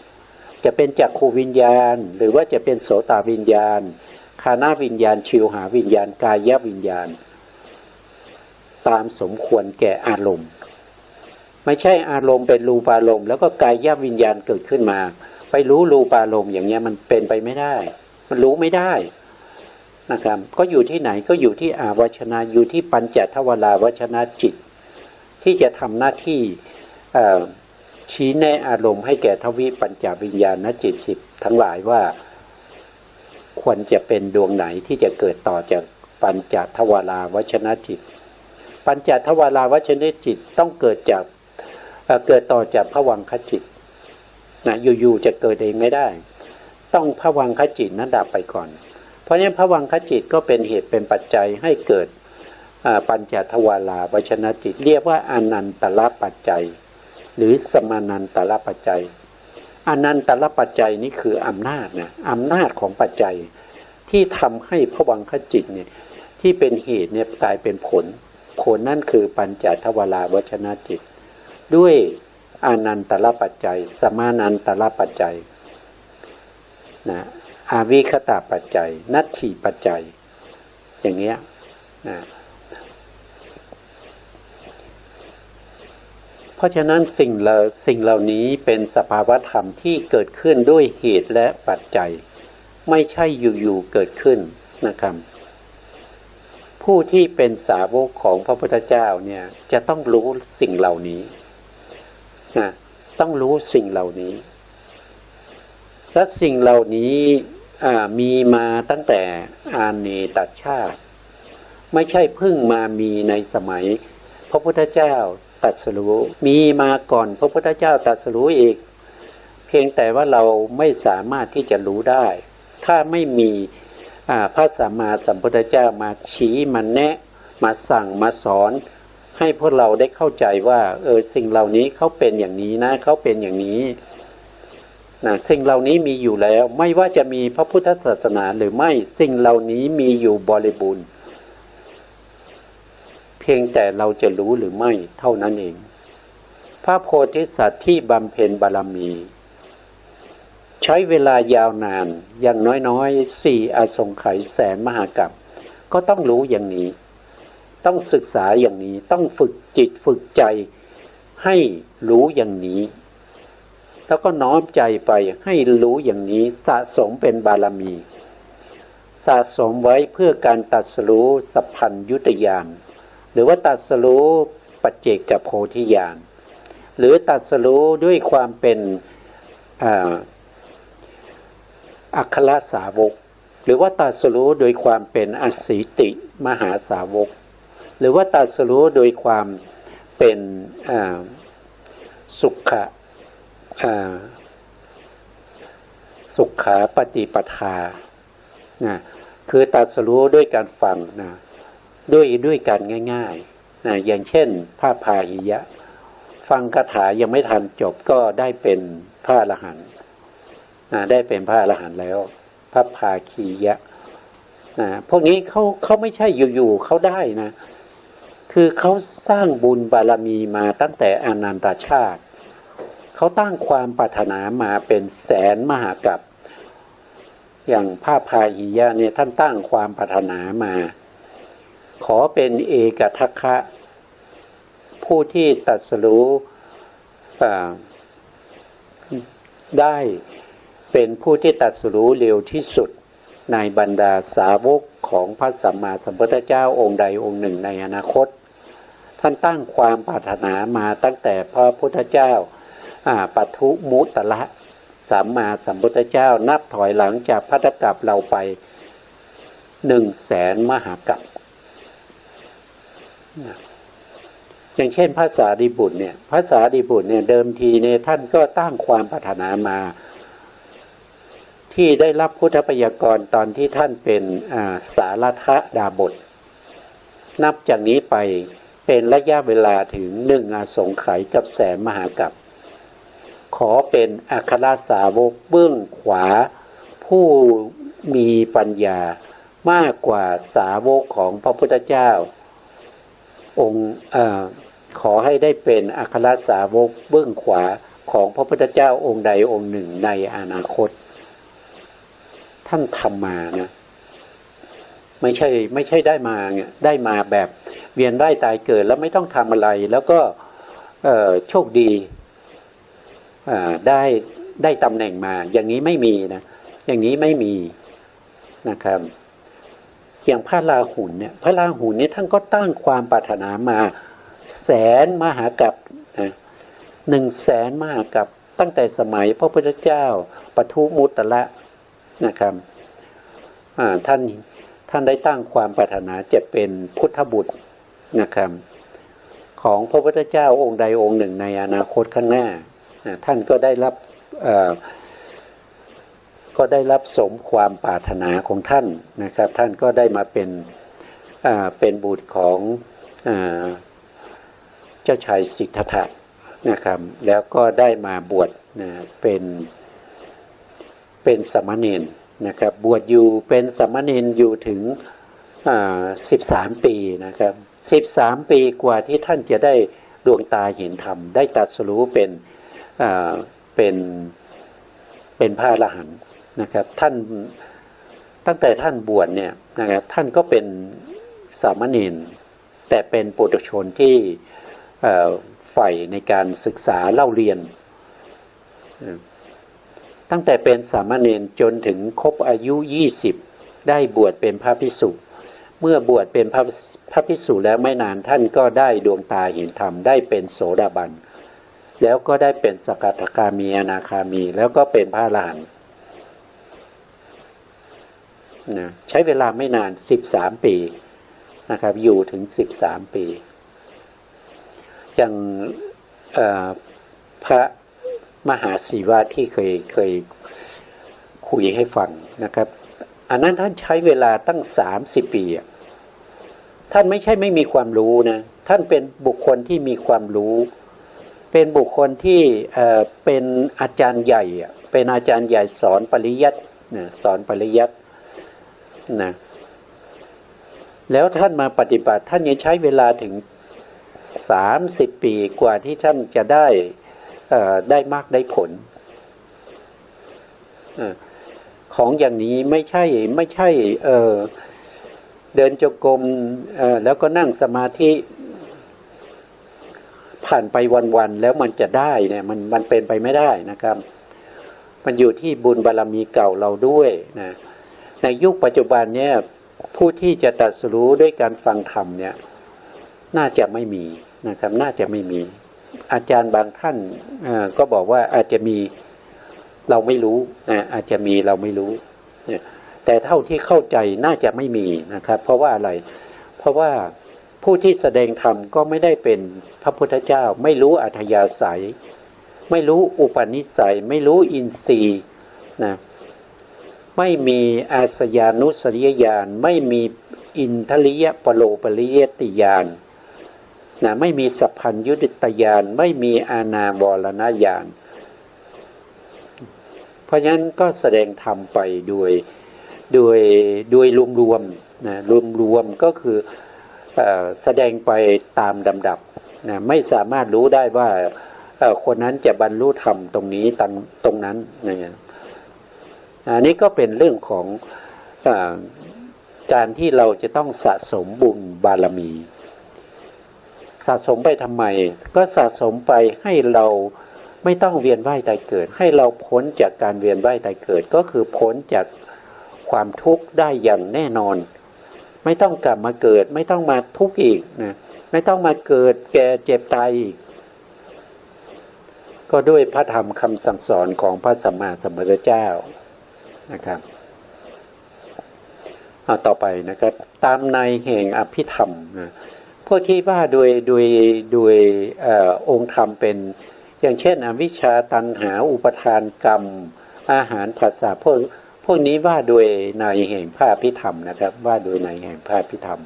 จะเป็นจักขูวิญญาณหรือว่าจะเป็นโสตวิญญาณฆานวิญญาณชิวหาวิญญาณกายวิญญาณตามสมควรแก่อารมณ์ไม่ใช่อารมณ์เป็นรูปารมณ์แล้วก็กายวิญญาณเกิดขึ้นมาไปรู้รูปารมณ์อย่างเงี้ยมันเป็นไปไม่ได้มันรู้ไม่ได้นะครับก็อยู่ที่ไหนก็อยู่ที่อาวชนะอยู่ที่ปัญจทวาราวชนะจิตที่จะทำหน้าที่ชี้แนะอารมณ์ให้แก่ทวิปัญจวิญญาณจิต10ทั้งหลายว่าควรจะเป็นดวงไหนที่จะเกิดต่อจากปัญจทวาราวชนะจิตปัญจทวาราวชนะจิตต้องเกิดต่อจากภวังคจิตนะอยู่ๆจะเกิดเองไม่ได้ต้องภวังคจิตนั้นดับไปก่อนเพราะฉะนั้นภวังคจิตก็เป็นเหตุเป็นปัจจัยให้เกิดปัญจทวาราวชนะจิตเรียกว่าอนันตระปัจจัยหรือสมานันตระปัจจัยอนันตระปัจจัยนี้คืออำนาจนะอำนาจของปัจจัยที่ทำให้ภวังคจิตเนี่ยที่เป็นเหตุเนี่ยกลายเป็นผลนั่นคือปัญจทวาราวชนะจิตด้วยอนันตระปัจจัยสมานันตระปัจจัยนะอาวิคตาปัจจัยนัตถิปัจจัยอย่างเงี้ยนะเพราะฉะนั้นสิ่งเหล่านี้เป็นสภาวธรรมที่เกิดขึ้นด้วยเหตุและปัจจัยไม่ใช่อยู่ๆเกิดขึ้นนะครับผู้ที่เป็นสาวกของพระพุทธเจ้าเนี่ยจะต้องรู้สิ่งเหล่านี้นะต้องรู้สิ่งเหล่านี้และสิ่งเหล่านี้มีมาตั้งแต่อาเนตชาติไม่ใช่เพิ่งมามีในสมัยพระพุทธเจ้าตรัสรู้มีมาก่อนพระพุทธเจ้าตรัสรู้อีกเพียงแต่ว่าเราไม่สามารถที่จะรู้ได้ถ้าไม่มีพระสัมมาสัมพุทธเจ้ามาชี้มาแนะมาสั่งมาสอนให้พวกเราได้เข้าใจว่าสิ่งเหล่านี้เขาเป็นอย่างนี้นะเขาเป็นอย่างนี้นะสิ่งเหล่านี้มีอยู่แล้วไม่ว่าจะมีพระพุทธศาสนาหรือไม่สิ่งเหล่านี้มีอยู่บริบูรณ์เพียงแต่เราจะรู้หรือไม่เท่านั้นเองพระโพธิสัตว์ที่บำเพ็ญบารมีใช้เวลายาวนานอย่างน้อยๆ4 อสงไขยแสนมหากัปก็ต้องรู้อย่างนี้ต้องศึกษาอย่างนี้ต้องฝึกจิตฝึกใจให้รู้อย่างนี้แล้วก็น้อมใจไปให้รู้อย่างนี้สะสมเป็นบารมีสะสมไว้เพื่อการตรัสรู้สัพพัญญุตญาณหรือว่าตรัสรู้ปัจเจกโพธิญาณหรือตรัสรู้ด้วยความเป็นอัครสาวกหรือว่าตรัสรู้โดยความเป็นอสีติมหาสาวกหรือว่าตรัสรู้โดยความเป็นสุขาปฏิปทานะคือตรัสรู้ด้วยการฟังนะด้วยการง่ายๆนะอย่างเช่นพระพาหิยะฟังคาถายังไม่ทันจบก็ได้เป็นพระอรหันต์ได้เป็นพระอรหันต์แล้วพระภาคียะพวกนี้เขาไม่ใช่อยู่ๆเขาได้นะค คือเขาสร้างบุญบารมีมาตั้งแต่อนันตชาติเขาตั้งความปรารถนามาเป็นแสนมหากัปอย่างพระพาหิยะเนี่ยท่านตั้งความปรารถนามาขอเป็นเอกทัคคะผู้ที่ตรัสรู้ได้เป็นผู้ที่ตรัสรู้เร็วที่สุดในบรรดาสาวกของพระสัมมาสัมพุทธเจ้าองค์ใดองค์หนึ่งในอนาคตท่านตั้งความปรารถนามาตั้งแต่พระพุทธเจ้าปทุมุตละสัมมาสัมพุทธเจ้านับถอยหลังจากภัตตกัปเราไป100,000 มหากัปอย่างเช่นพระสารีบุตรเนี่ยพระสารีบุตรเนี่ยเดิมทีเนี่ยท่านก็ตั้งความปรารถนามาที่ได้รับพุทธพยากรตอนที่ท่านเป็นสารทดาบทนับจากนี้ไปเป็นระยะเวลาถึง1 อสงไขยกับ100,000 มหากัปขอเป็นอัครสาวกเบื้องขวาผู้มีปัญญามากกว่าสาวกของพระพุทธเจ้าองค์ขอให้ได้เป็นอัครสาวกเบื้องขวาของพระพุทธเจ้าองค์ใดองค์หนึ่งในอนาคตท่านทำมานะไม่ใช่ได้มาเนี่ยได้มาแบบเวียนว่ายตายเกิดแล้วไม่ต้องทำอะไรแล้วก็โชคดีได้ตำแหน่งมาอย่างนี้ไม่มีนะอย่างนี้ไม่มีนะครับอย่างพระราหุลเนี่ยพระราหุลเนี่ยท่านก็ตั้งความปรารถนามา100,000 มหากัป100,000 มหากัปตั้งแต่สมัยพระพุทธเจ้าปทุมุตละนะครับท่านได้ตั้งความปรารถนาจะเป็นพุทธบุตรนะครับของพระพุทธเจ้าองค์ใดองค์หนึ่งในอนาคตข้างหน้าท่านก็ได้รับสมความปรารถนาของท่านนะครับท่านก็ได้มาเป็นบุตรของเจ้าชายสิทธัตถะนะครับแล้วก็ได้มาบวชเป็นสามเณรนะครับบวชอยู่เป็นสามเณรอยู่ถึง13 ปีนะครับ13 ปีกว่าที่ท่านจะได้ดวงตาเห็นธรรมได้ตรัสรู้เป็นพระอรหันต์นะครับท่านตั้งแต่ท่านบวชเนี่ยนะครับท่านก็เป็นสามเณรแต่เป็นปุถุชนที่ใฝ่ในการศึกษาเล่าเรียนตั้งแต่เป็นสามเณรจนถึงครบอายุ20ได้บวชเป็นพระภิกษุเมื่อบวชเป็นพระภิกษุแล้วไม่นานท่านก็ได้ดวงตาเห็นธรรมได้เป็นโสดาบันแล้วก็ได้เป็นสกทาคามีอนาคามีแล้วก็เป็นพระอรหันต์นะใช้เวลาไม่นาน13 ปีนะครับอยู่ถึง13 ปีอย่างพระมหาศิวะที่เคยคุยให้ฟังนะครับอันนั้นท่านใช้เวลาตั้ง30 ปีท่านไม่ใช่ไม่มีความรู้นะท่านเป็นบุคคลที่มีความรู้เป็นบุคคลที่เป็นอาจารย์ใหญ่เป็นอาจารย์ใหญ่สอนปริยัตินะสอนปริยัตินะแล้วท่านมาปฏิบัติท่านยังใช้เวลาถึง30 ปีกว่าที่ท่านจะได้มากได้ผลของอย่างนี้ไม่ใช่เดินจงกรมแล้วก็นั่งสมาธิผ่านไปวันๆแล้วมันจะได้เนี่ยมันเป็นไปไม่ได้นะครับมันอยู่ที่บุญบารมีเก่าเราด้วยนะในยุคปัจจุบันเนี่ยผู้ที่จะตรัสรู้ด้วยการฟังธรรมเนี่ยน่าจะไม่มีนะครับน่าจะไม่มีอาจารย์บางท่านก็บอกว่าอาจจะมีเราไม่รู้นะอาจจะมีเราไม่รู้เนี่ยแต่เท่าที่เข้าใจน่าจะไม่มีนะครับเพราะว่าอะไรเพราะว่าผู้ที่แสดงธรรมก็ไม่ได้เป็นพระพุทธเจ้าไม่รู้อัธยาศัยไม่รู้อุปนิสัยไม่รู้อินทรีย์นะไม่มีอาสยานุสริยญาณไม่มีอินทริยปโลปริยติญาณนะไม่มีสัพพัญญุตตญาณไม่มีอาณาวรณญาณเพราะฉะนั้นก็แสดงธรรมไปโดยรวมๆนะรวมๆก็คือ แสดงไปตามลำดับนะไม่สามารถรู้ได้ว่าคนนั้นจะบรรลุธรรมตรงนี้ตรงนั้นนะอันนี้ก็เป็นเรื่องของการที่เราจะต้องสะสมบุญบารมีสะสมไปทำไมก็สะสมไปให้เราไม่ต้องเวียนว่ายตายเกิดให้เราพ้นจากการเวียนว่ายตายเกิดก็คือพ้นจากความทุกข์ได้อย่างแน่นอนไม่ต้องกลับมาเกิดไม่ต้องมาทุกข์อีกนะไม่ต้องมาเกิดแก่เจ็บตายอีกก็ด้วยพระธรรมคำสั่งสอนของพระสัมมาสัมพุทธเจ้านะครับต่อไปนะครับตามในแห่งอภิธรรมนะพวกที่ว่าโดยองค์ธรรมเป็นอย่างเช่นอวิชชาตัณหาอุปทานกรรมอาหารผัสสะพวกนี้ว่าโดยในแห่งพระอภิธรรมนะครับว่าโดยในแห่งพระอภิธรรม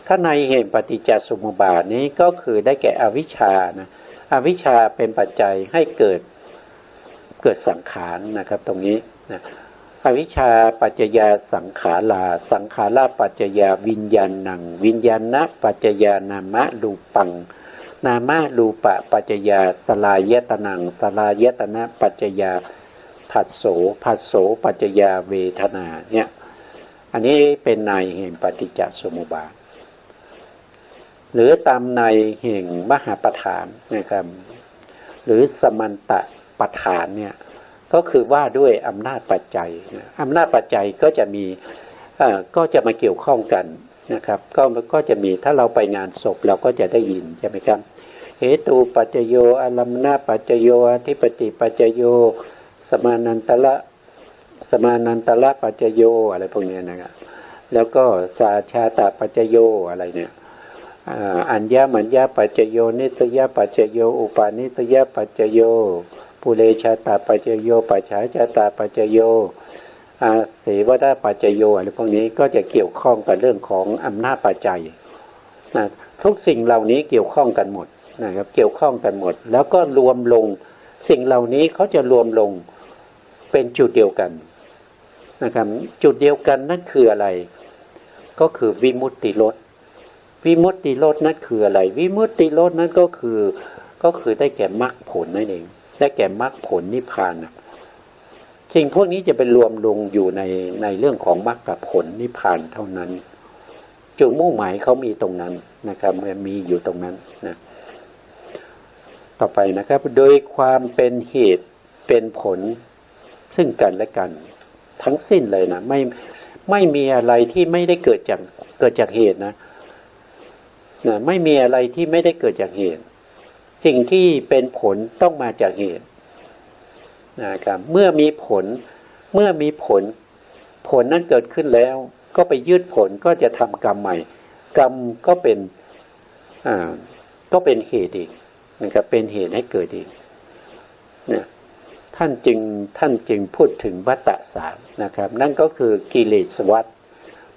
ถ้าในแห่งปฏิจจสมุปบาทนี้ก็คือได้แก่อวิชชานะอวิชชาเป็นปัจจัยให้เกิดสังขารนะครับตรงนี้นะอวิชชาปัจจยาสังขาราสังขาราปัจจยาวิญญาณังวิญญาณปัจจยานามะรูปังนามะรูปะปัจจยาสลายตนังสลายตนะปัจจยาผัสโสผัสโสปัจจยาเวทนาเนี่ยอันนี้เป็นในแห่งปฏิจจสมุปบาทหรือตามในแห่งมหาปฐานนะครับหรือสมันตะปฐานเนี่ยก็คือว่าด้วยอำนาจปัจจัยอำนาจปัจจัยก็จะมีก็จะมาเกี่ยวข้องกันนะครับก็จะมีถ้าเราไปงานศพเราก็จะได้ยินใช่ไหมครับเหตุปัจจโยอารัมนาปัจจโยอธิปติปัจจโยสมานันตละปัจจโยอะไรพวกนี้นะครับแล้วก็สาชาตาปัจจโยอะไรเนี่ยอัญญมัญญปัจจโยนิสยปัจจโยอุปาณิสยปัจจโยปุเรชาตาปัจจโยปัจฉาชาตาปัจจโยเสวดาปัจจโยอะไรพวกนี้ก็จะเกี่ยวข้องกับเรื่องของอำนาจปัจจัยนะทุกสิ่งเหล่านี้เกี่ยวข้องกันหมดนะครับเกี่ยวข้องกันหมดแล้วก็รวมลงสิ่งเหล่านี้เขาจะรวมลงเป็นจุดเดียวกันนะครับจุดเดียวกันนั่นคืออะไรก็คือวิมุตติรสวิมุตติรสนั่นคืออะไรวิมุตติรสนั่นก็คือได้แก่มรรคผลนั่นเองได้แก่มรรคผลนิพพานสิ่งพวกนี้จะเป็นรวมลงอยู่ในเรื่องของมรรคกับผลนิพพานเท่านั้นจุดมุ่งหมายเขามีตรงนั้นนะครับมีอยู่ตรงนั้นนะต่อไปนะครับโดยความเป็นเหตุเป็นผลซึ่งกันและกันทั้งสิ้นเลยนะไม่มีอะไรที่ไม่ได้เกิดจากเหตุนะไม่มีอะไรที่ไม่ได้เกิดจากเหตุสิ่งที่เป็นผลต้องมาจากเหตุนะครับเมื่อมีผลผลนั้นเกิดขึ้นแล้วก็ไปยืดผลก็จะทำกรรมใหม่กรรมก็เป็นเหตุอีกนะครับเป็นเหตุให้เกิดอีกนะท่านจึงพูดถึงวัฏฏะสามนะครับนั่นก็คือกิเลสวัฏ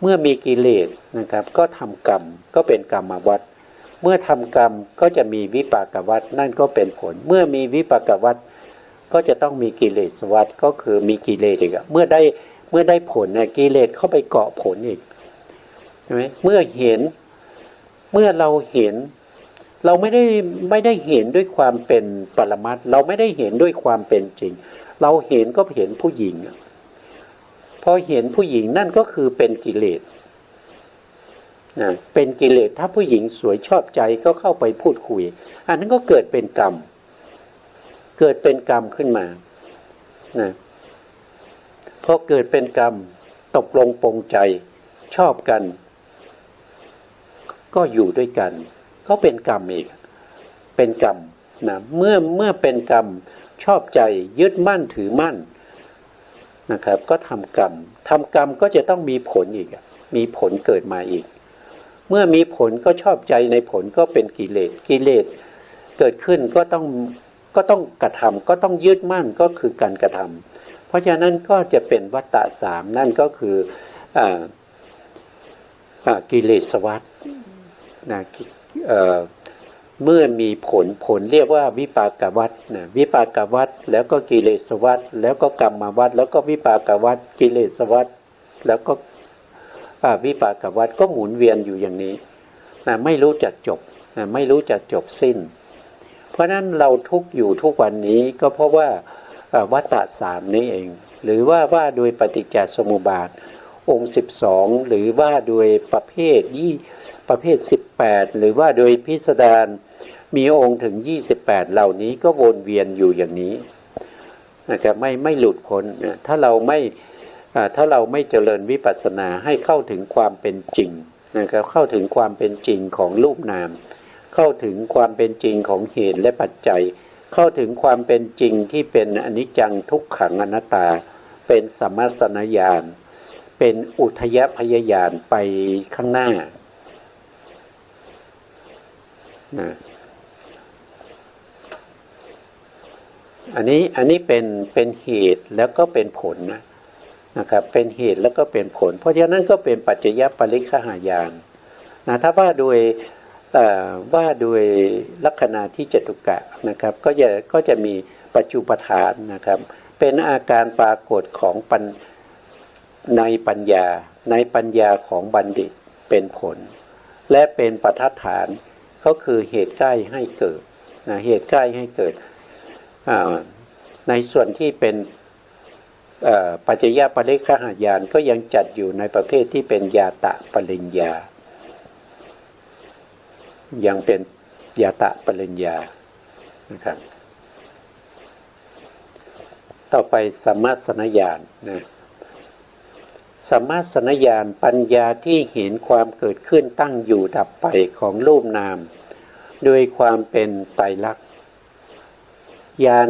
เมื่อมีกิเลสนะครับก็ทำกรรมก็เป็นกรรมวัฏเมื่อทำกรรมก็จะมีวิปากวัฏนั่นก็เป็นผลเมื่อมีวิปากวัฏก็จะต้องมีกิเลสวัฏก็คือมีกิเลสอีกเมื่อได้ผลเนี่ยกิเลสเข้าไปเกาะผลอีกใช่ไหมเมื่อเราเห็นเราไม่ได้เห็นด้วยความเป็นปรมัตถ์เราไม่ได้เห็นด้วยความเป็นจริงเราเห็นก็เห็นผู้หญิงพอเห็นผู้หญิงนั่นก็คือเป็นกิเลสนะเป็นกิเลสถ้าผู้หญิงสวยชอบใจก็เข้าไปพูดคุยอันนั้นก็เกิดเป็นกรรมขึ้นมานะพอเกิดเป็นกรรมตกลงปรงใจชอบกันก็อยู่ด้วยกันก็เป็นกรรมอีกเป็นกรรมนะเมื่อเป็นกรรมชอบใจยึดมั่นถือมั่นนะครับก็ทำกรรมก็จะต้องมีผลอีกมีผลเกิดมาอีกเมื่อมีผลก็ชอบใจในผลก็เป็นกิเลสเกิดขึ้นก็ต้องกระทำก็ต้องยึดมั่นก็คือการกระทำเพราะฉะนั้นก็จะเป็นวัฏฏะสามนั่นก็คือกิเลสวัฏนะเมื่อมีผลเรียกว่าวิปากวัฏนะวิปากวัฏแล้วก็กิเลสวัฏแล้วก็กรรมวัฏแล้วก็วิปากวัฏกิเลสวัฏแล้วก็ วิปากวัฏก็หมุนเวียนอยู่อย่างนี้นะไม่รู้จักจบนะไม่รู้จักจบสิ้นเพราะนั้นเราทุกข์อยู่ทุกวันนี้ก็เพราะว่าวัฏฏะสามนี้เองหรือว่าโดยปฏิจจสมุปบาทองค์12หรือว่าโดยประเภท18หรือว่าโดยพิสดารมีองค์ถึง28เหล่านี้ก็วนเวียนอยู่อย่างนี้นะครับไม่หลุดพ้นนะถ้าเราไม่เจริญวิปัสสนาให้เข้าถึงความเป็นจริงนะครับเข้าถึงความเป็นจริงของรูปนามเข้าถึงความเป็นจริงของเหตุและปัจจัยเข้าถึงความเป็นจริงที่เป็นอนิจจังทุกขังอนัตตาเป็นสัมมัสสนญาณเป็นอุทยพยญาณไปข้างหน้านะอันนี้เป็นเหตุแล้วก็เป็นผลนะครับเป็นเหตุแล้วก็เป็นผลเพราะฉะนั้นก็เป็นปัจจยปริฆหายานนะถ้าว่าโดยลักษณะที่จตุกะนะครับก็จะมีปัจจุปทานนะครับเป็นอาการปรากฏของในปัญญาของบัณฑิตเป็นผลและเป็นปัฏฐานก็คือเหตุใกล้ให้เกิดนะเหตุใกล้ให้เกิดในส่วนที่เป็นปัจจยปริฆหายานก็ยังจัดอยู่ในประเภทที่เป็นญาตะปริญญายังเป็นญาตะปริญญานะครับต่อไปสัมมาสนญาณนะสัมมาสนญาณปัญญาที่เห็นความเกิดขึ้นตั้งอยู่ดับไปของรูปนามโดยความเป็นไตรลักษณ์ญาณ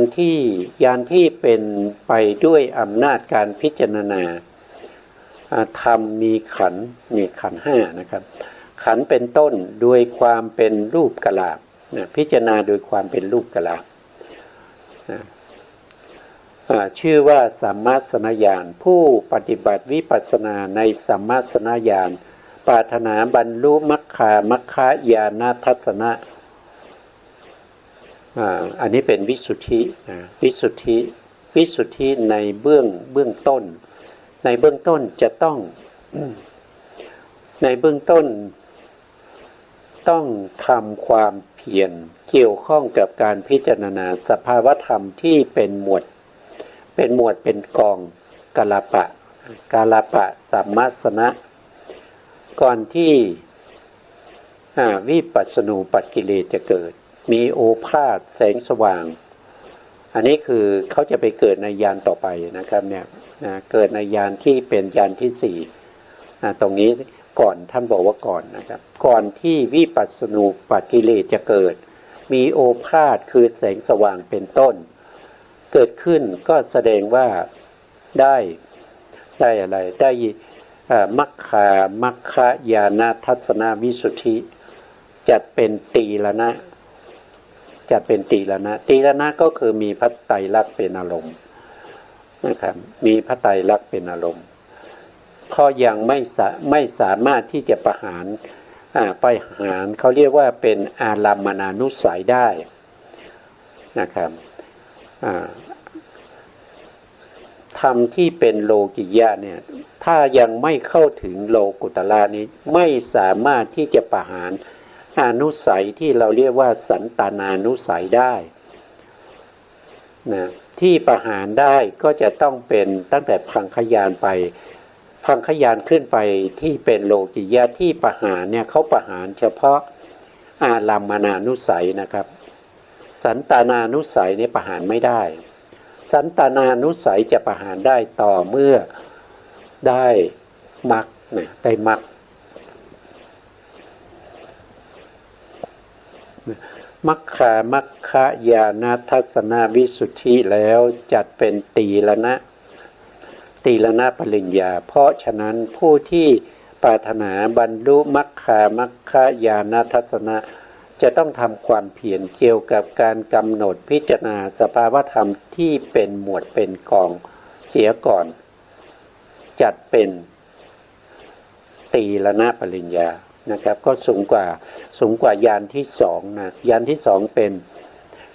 ที่เป็นไปด้วยอำนาจการพิจารณาธรรมมีขันธ์ห้านะครับขันธ์เป็นต้นโดยความเป็นรูปกลาภพิจารณาโดยความเป็นรูปกลาภชื่อว่าสัมมาสนญาณผู้ปฏิบัติวิปัสสนาในสัมมาสนญาณปรารถนาบรรลุมัคคญาณทัศนะอันนี้เป็นวิสุทธิในเบื้องต้นในเบื้องต้นจะต้องในเบื้องต้นต้องทำความเพียรเกี่ยวข้องกับการพิจารณาสภาวธรรมที่เป็นหมวดเป็นกองกาลปะสัมมัสสนะก่อนที่วิปัสสนูปัจกิเลสจะเกิดมีโอภาสแสงสว่างอันนี้คือเขาจะไปเกิดในญาณต่อไปนะครับเนี่ยเกิดในญาณที่เป็นญาณที่สี่ตรงนี้ก่อนท่านบอกว่าก่อนนะครับก่อนที่วิปัสสนูปัจกิเลสจะเกิดมีโอภาสคือแสงสว่างเป็นต้นเกิดขึ้นก็แสดงว่าได้อะไรได้มัคคญาณทัศนวิสุทธิจัดเป็นตีละนะตีละนะก็คือมีพระไตรลักษณ์เป็นอารมณ์นะครับมีพระไตรลักษณ์เป็นอารมณ์พอยังไม่สามารถที่จะประหารเขาเรียกว่าเป็นอารัมมณานุสัยได้นะครับธรรมที่เป็นโลกิยะเนี่ยถ้ายังไม่เข้าถึงโลกุตละนี้ไม่สามารถที่จะประหารอนุสัยที่เราเรียกว่าสันตานานุสัยได้นะที่ประหารได้ก็จะต้องเป็นตั้งแต่พังคญาณไปพังคญาณขึ้นไปที่เป็นโลกิยะที่ประหารเนี่ยเขาประหารเฉพาะอารัมมณานุสัยนะครับสันตานานุสัยเนี่ยประหารไม่ได้สันตานานุสัยจะประหารได้ต่อเมื่อได้มรรคได้มรรคมัคคญาณทัศนวิสุทธิแล้วจัดเป็นตีละนะปริญญาเพราะฉะนั้นผู้ที่ปรารถนาบรรลุมัคคญาณทัศนะจะต้องทำความเพียรเกี่ยวกับการกำหนดพิจารณาสภาวธรรมที่เป็นหมวดเป็นกองเสียก่อนจัดเป็นตีละนะปริญญานะครับก็สูงกว่าญาณที่สองนะญาณที่สองเป็น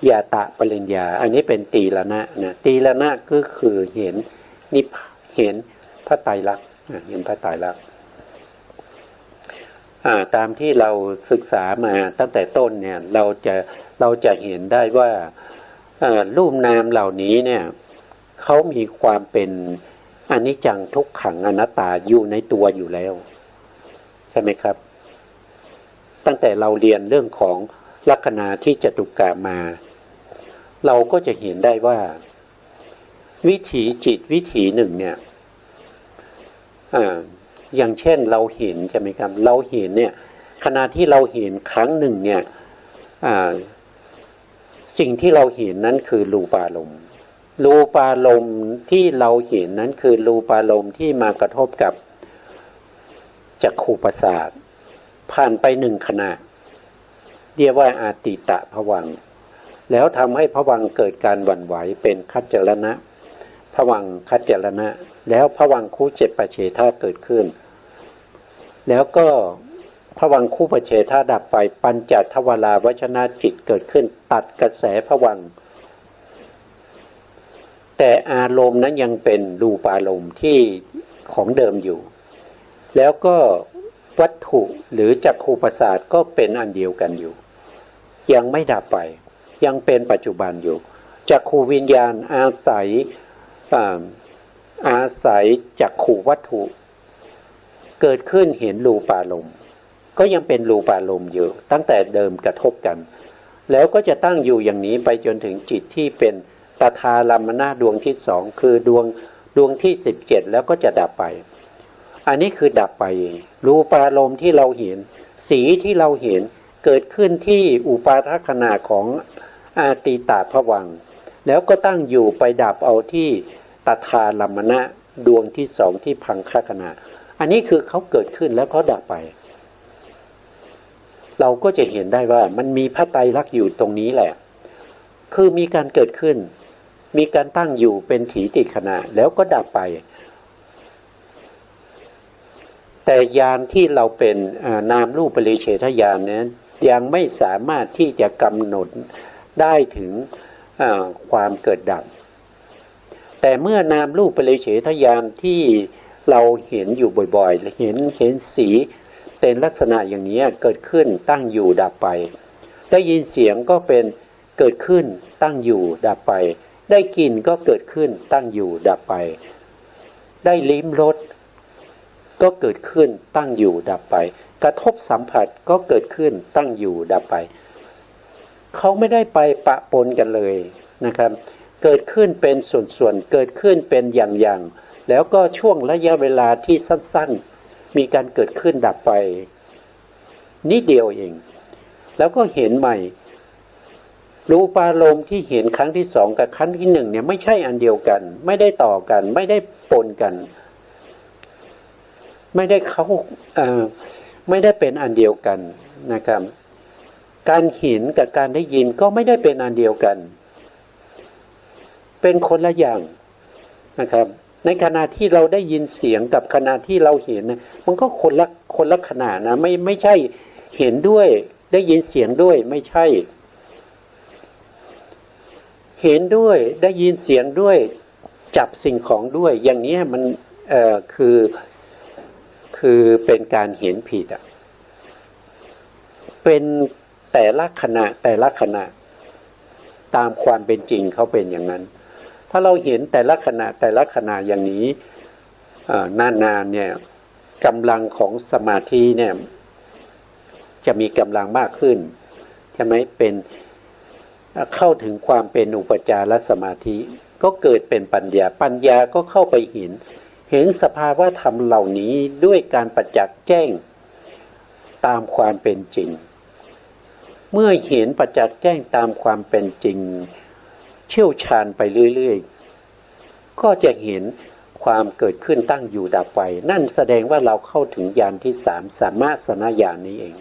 ญาตะปริญญาอันนี้เป็นตีละนะตีละนะก็คือเห็นพระไตรลักษณ์เห็นพระไตรลักษณ์ ตามที่เราศึกษามาตั้งแต่ต้นเนี่ยเราจะเห็นได้ว่ารูปนามเหล่านี้เนี่ยเขามีความเป็นอนิจจังทุกขังอนัตตาอยู่ในตัวอยู่แล้วใช่ไหมครับตั้งแต่เราเรียนเรื่องของลัคนาที่จตุกะมาเราก็จะเห็นได้ว่าวิถีจิตวิถีหนึ่งเนี่ยอย่างเช่นเราเห็นใช่ไหมครับเราเห็นเนี่ยขณะที่เราเห็นครั้งหนึ่งเนี่ยสิ่งที่เราเห็นนั้นคือรูปารมณ์รูปารมณ์ที่เราเห็นนั้นคือรูปารมณ์ที่มากระทบกับจักขุประสาทผ่านไปหนึ่งขณะเรียกว่าอาติตะภวังค์แล้วทำให้ภวังค์เกิดการหวั่นไหวเป็นคัจจรณะภวังค์คัจจรณะแล้วภวังคูเจตปเฉทะเกิดขึ้นแล้วก็ภวังคูปเฉทะดับไปปัญจทวาราวชนะจิตเกิดขึ้นตัดกระแสภวังค์แต่อารมณ์นั้นยังเป็นรูปารมณ์ที่ของเดิมอยู่แล้วก็วัตถุหรือจักขุประสาทก็เป็นอันเดียวกันอยู่ยังไม่ดับไปยังเป็นปัจจุบันอยู่จักขุวิญญาณอาศัยจักขุวัตถุเกิดขึ้นเห็นรูปารมณ์ก็ยังเป็นรูปารมณ์อยู่ตั้งแต่เดิมกระทบกันแล้วก็จะตั้งอยู่อย่างนี้ไปจนถึงจิตที่เป็นตถาลัมมนะดวงที่สองคือดวงที่17แล้วก็จะดับไปอันนี้คือดับไปรูปารมณ์ที่เราเห็นสีที่เราเห็นเกิดขึ้นที่อุปาทขณะของอาติตาภวังค์แล้วก็ตั้งอยู่ไปดับเอาที่ตถาลัมมนะดวงที่สองที่พังคขณะอันนี้คือเขาเกิดขึ้นแล้วเขาดับไปเราก็จะเห็นได้ว่ามันมีพระไตรลักษณ์อยู่ตรงนี้แหละคือมีการเกิดขึ้นมีการตั้งอยู่เป็นถีติขณะแล้วก็ดับไปแต่ญาณที่เราเป็นนามรูปปริเฉทญาณนั้นยังไม่สามารถที่จะกำหนดได้ถึงความเกิดดับแต่เมื่อนามรูปปริเฉทญาณที่เราเห็นอยู่บ่อยๆเห็นสีเป็นลักษณะอย่างนี้เกิดขึ้นตั้งอยู่ดับไปได้ยินเสียงก็เป็นเกิดขึ้นตั้งอยู่ดับไปได้กลิ่นก็เกิดขึ้นตั้งอยู่ดับไปได้ลิ้มรสก็เกิดขึ้นตั้งอยู่ดับไปกระทบสัมผัสก็เกิดขึ้นตั้งอยู่ดับไปเขาไม่ได้ไปปะปนกันเลยนะครับเกิดขึ้นเป็นส่วนๆเกิดขึ้นเป็นอย่างๆแล้วก็ช่วงระยะเวลาที่สั้นๆมีการเกิดขึ้นดับไปนิดเดียวเองแล้วก็เห็นใหม่รูปารมณ์ที่เห็นครั้งที่สองกับครั้งที่หนึ่งเนี่ยไม่ใช่อันเดียวกันไม่ได้ต่อกันไม่ได้ปนกันไม่ได้ไม่ได้เป็นอันเดียวกันนะครับการเห็นกับการได้ยินก็ไม่ได้เป็นอันเดียวกันเป็นคนละอย่างนะครับในขณะที่เราได้ยินเสียงกับขณะที่เราเห็นนะมันก็คนละขณะนะไม่ใช่เห็นด้วยได้ยินเสียงด้วยไม่ใช่เห็นด้วยได้ยินเสียงด้วยจับสิ่งของด้วยอย่างนี้มันคือเป็นการเห็นผิดอ่ะเป็นแต่ละขณะตามความเป็นจริงเขาเป็นอย่างนั้นถ้าเราเห็นแต่ละขณะอย่างนี้นานๆเนี่ยกำลังของสมาธิเนี่ยจะมีกำลังมากขึ้นใช่ไหมเป็นเข้าถึงความเป็นอุปจารสมาธิก็เกิดเป็นปัญญาก็เข้าไปเห็นสภาวะธรรมเหล่านี้ด้วยการประจักษ์แจ้งตามความเป็นจริงเมื่อเห็นประจักษ์แจ้งตามความเป็นจริงเชี่ยวชาญไปเรื่อยๆก็จะเห็นความเกิดขึ้นตั้งอยู่ดับไปนั่นแสดงว่าเราเข้าถึงญาณที่3สัมมาสนญาณนี้เอง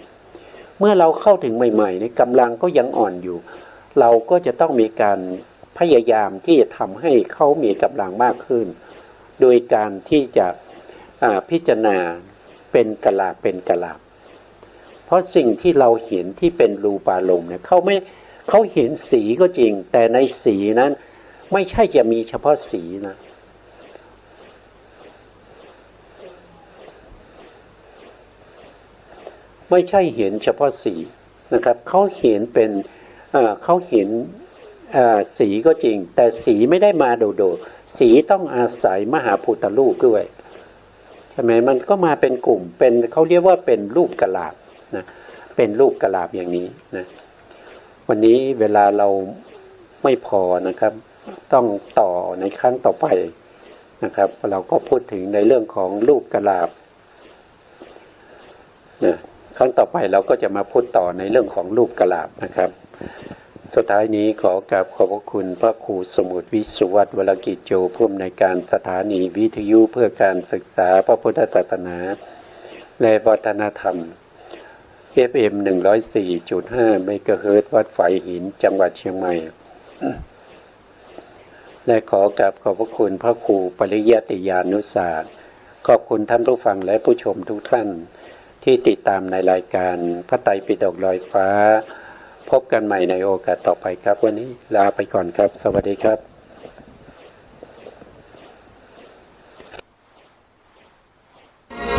เมื่อเราเข้าถึงใหม่ๆในกำลังก็ยังอ่อนอยู่เราก็จะต้องมีการพยายามที่จะทำให้เขามีกำลังมากขึ้นโดยการที่จะพิจารณาเป็นกะลาเพราะสิ่งที่เราเห็นที่เป็นรูปารมณ์เนี่ยเขาเห็นสีก็จริงแต่ในสีนั้นไม่ใช่จะมีเฉพาะสีนะ ไม่ใช่เห็นเฉพาะสีนะครับเขาเห็นเป็นเขาเห็นสีก็จริงแต่สีไม่ได้มาโดดๆสีต้องอาศัยมหาภูตรูปด้วยใช่ไหมมันก็มาเป็นกลุ่มเป็นเขาเรียกว่าเป็นรูปกลาบนะเป็นรูปกลาบอย่างนี้นะวันนี้เวลาเราไม่พอนะครับต้องต่อในครั้งต่อไปนะครับเราก็พูดถึงในเรื่องของรูปกลาบนะครั้งต่อไปเราก็จะมาพูดต่อในเรื่องของรูปกลาบนะครับสุดท้ายนี้ขอกราบขอบพระคุณพระครูสมุทรวิสุวัตรวรกิจโจผู้อำนวยการสถานีวิทยุเพื่อการศึกษาพระพุทธศาสนาและวัฒนธรรม FM 104.5 เมกะเฮิรตซ์วัดฝายหินจังหวัดเชียงใหม่และขอกราบขอบพระคุณพระครูปริยัติยานุศาสตร์ขอบคุณท่านผู้ฟังและผู้ชมทุกท่านที่ติดตามในรายการพระไตรปิฎกลอยฟ้าพบกันใหม่ในโอกาสต่อไปครับวันนี้ลาไปก่อนครับสวัสดีครับ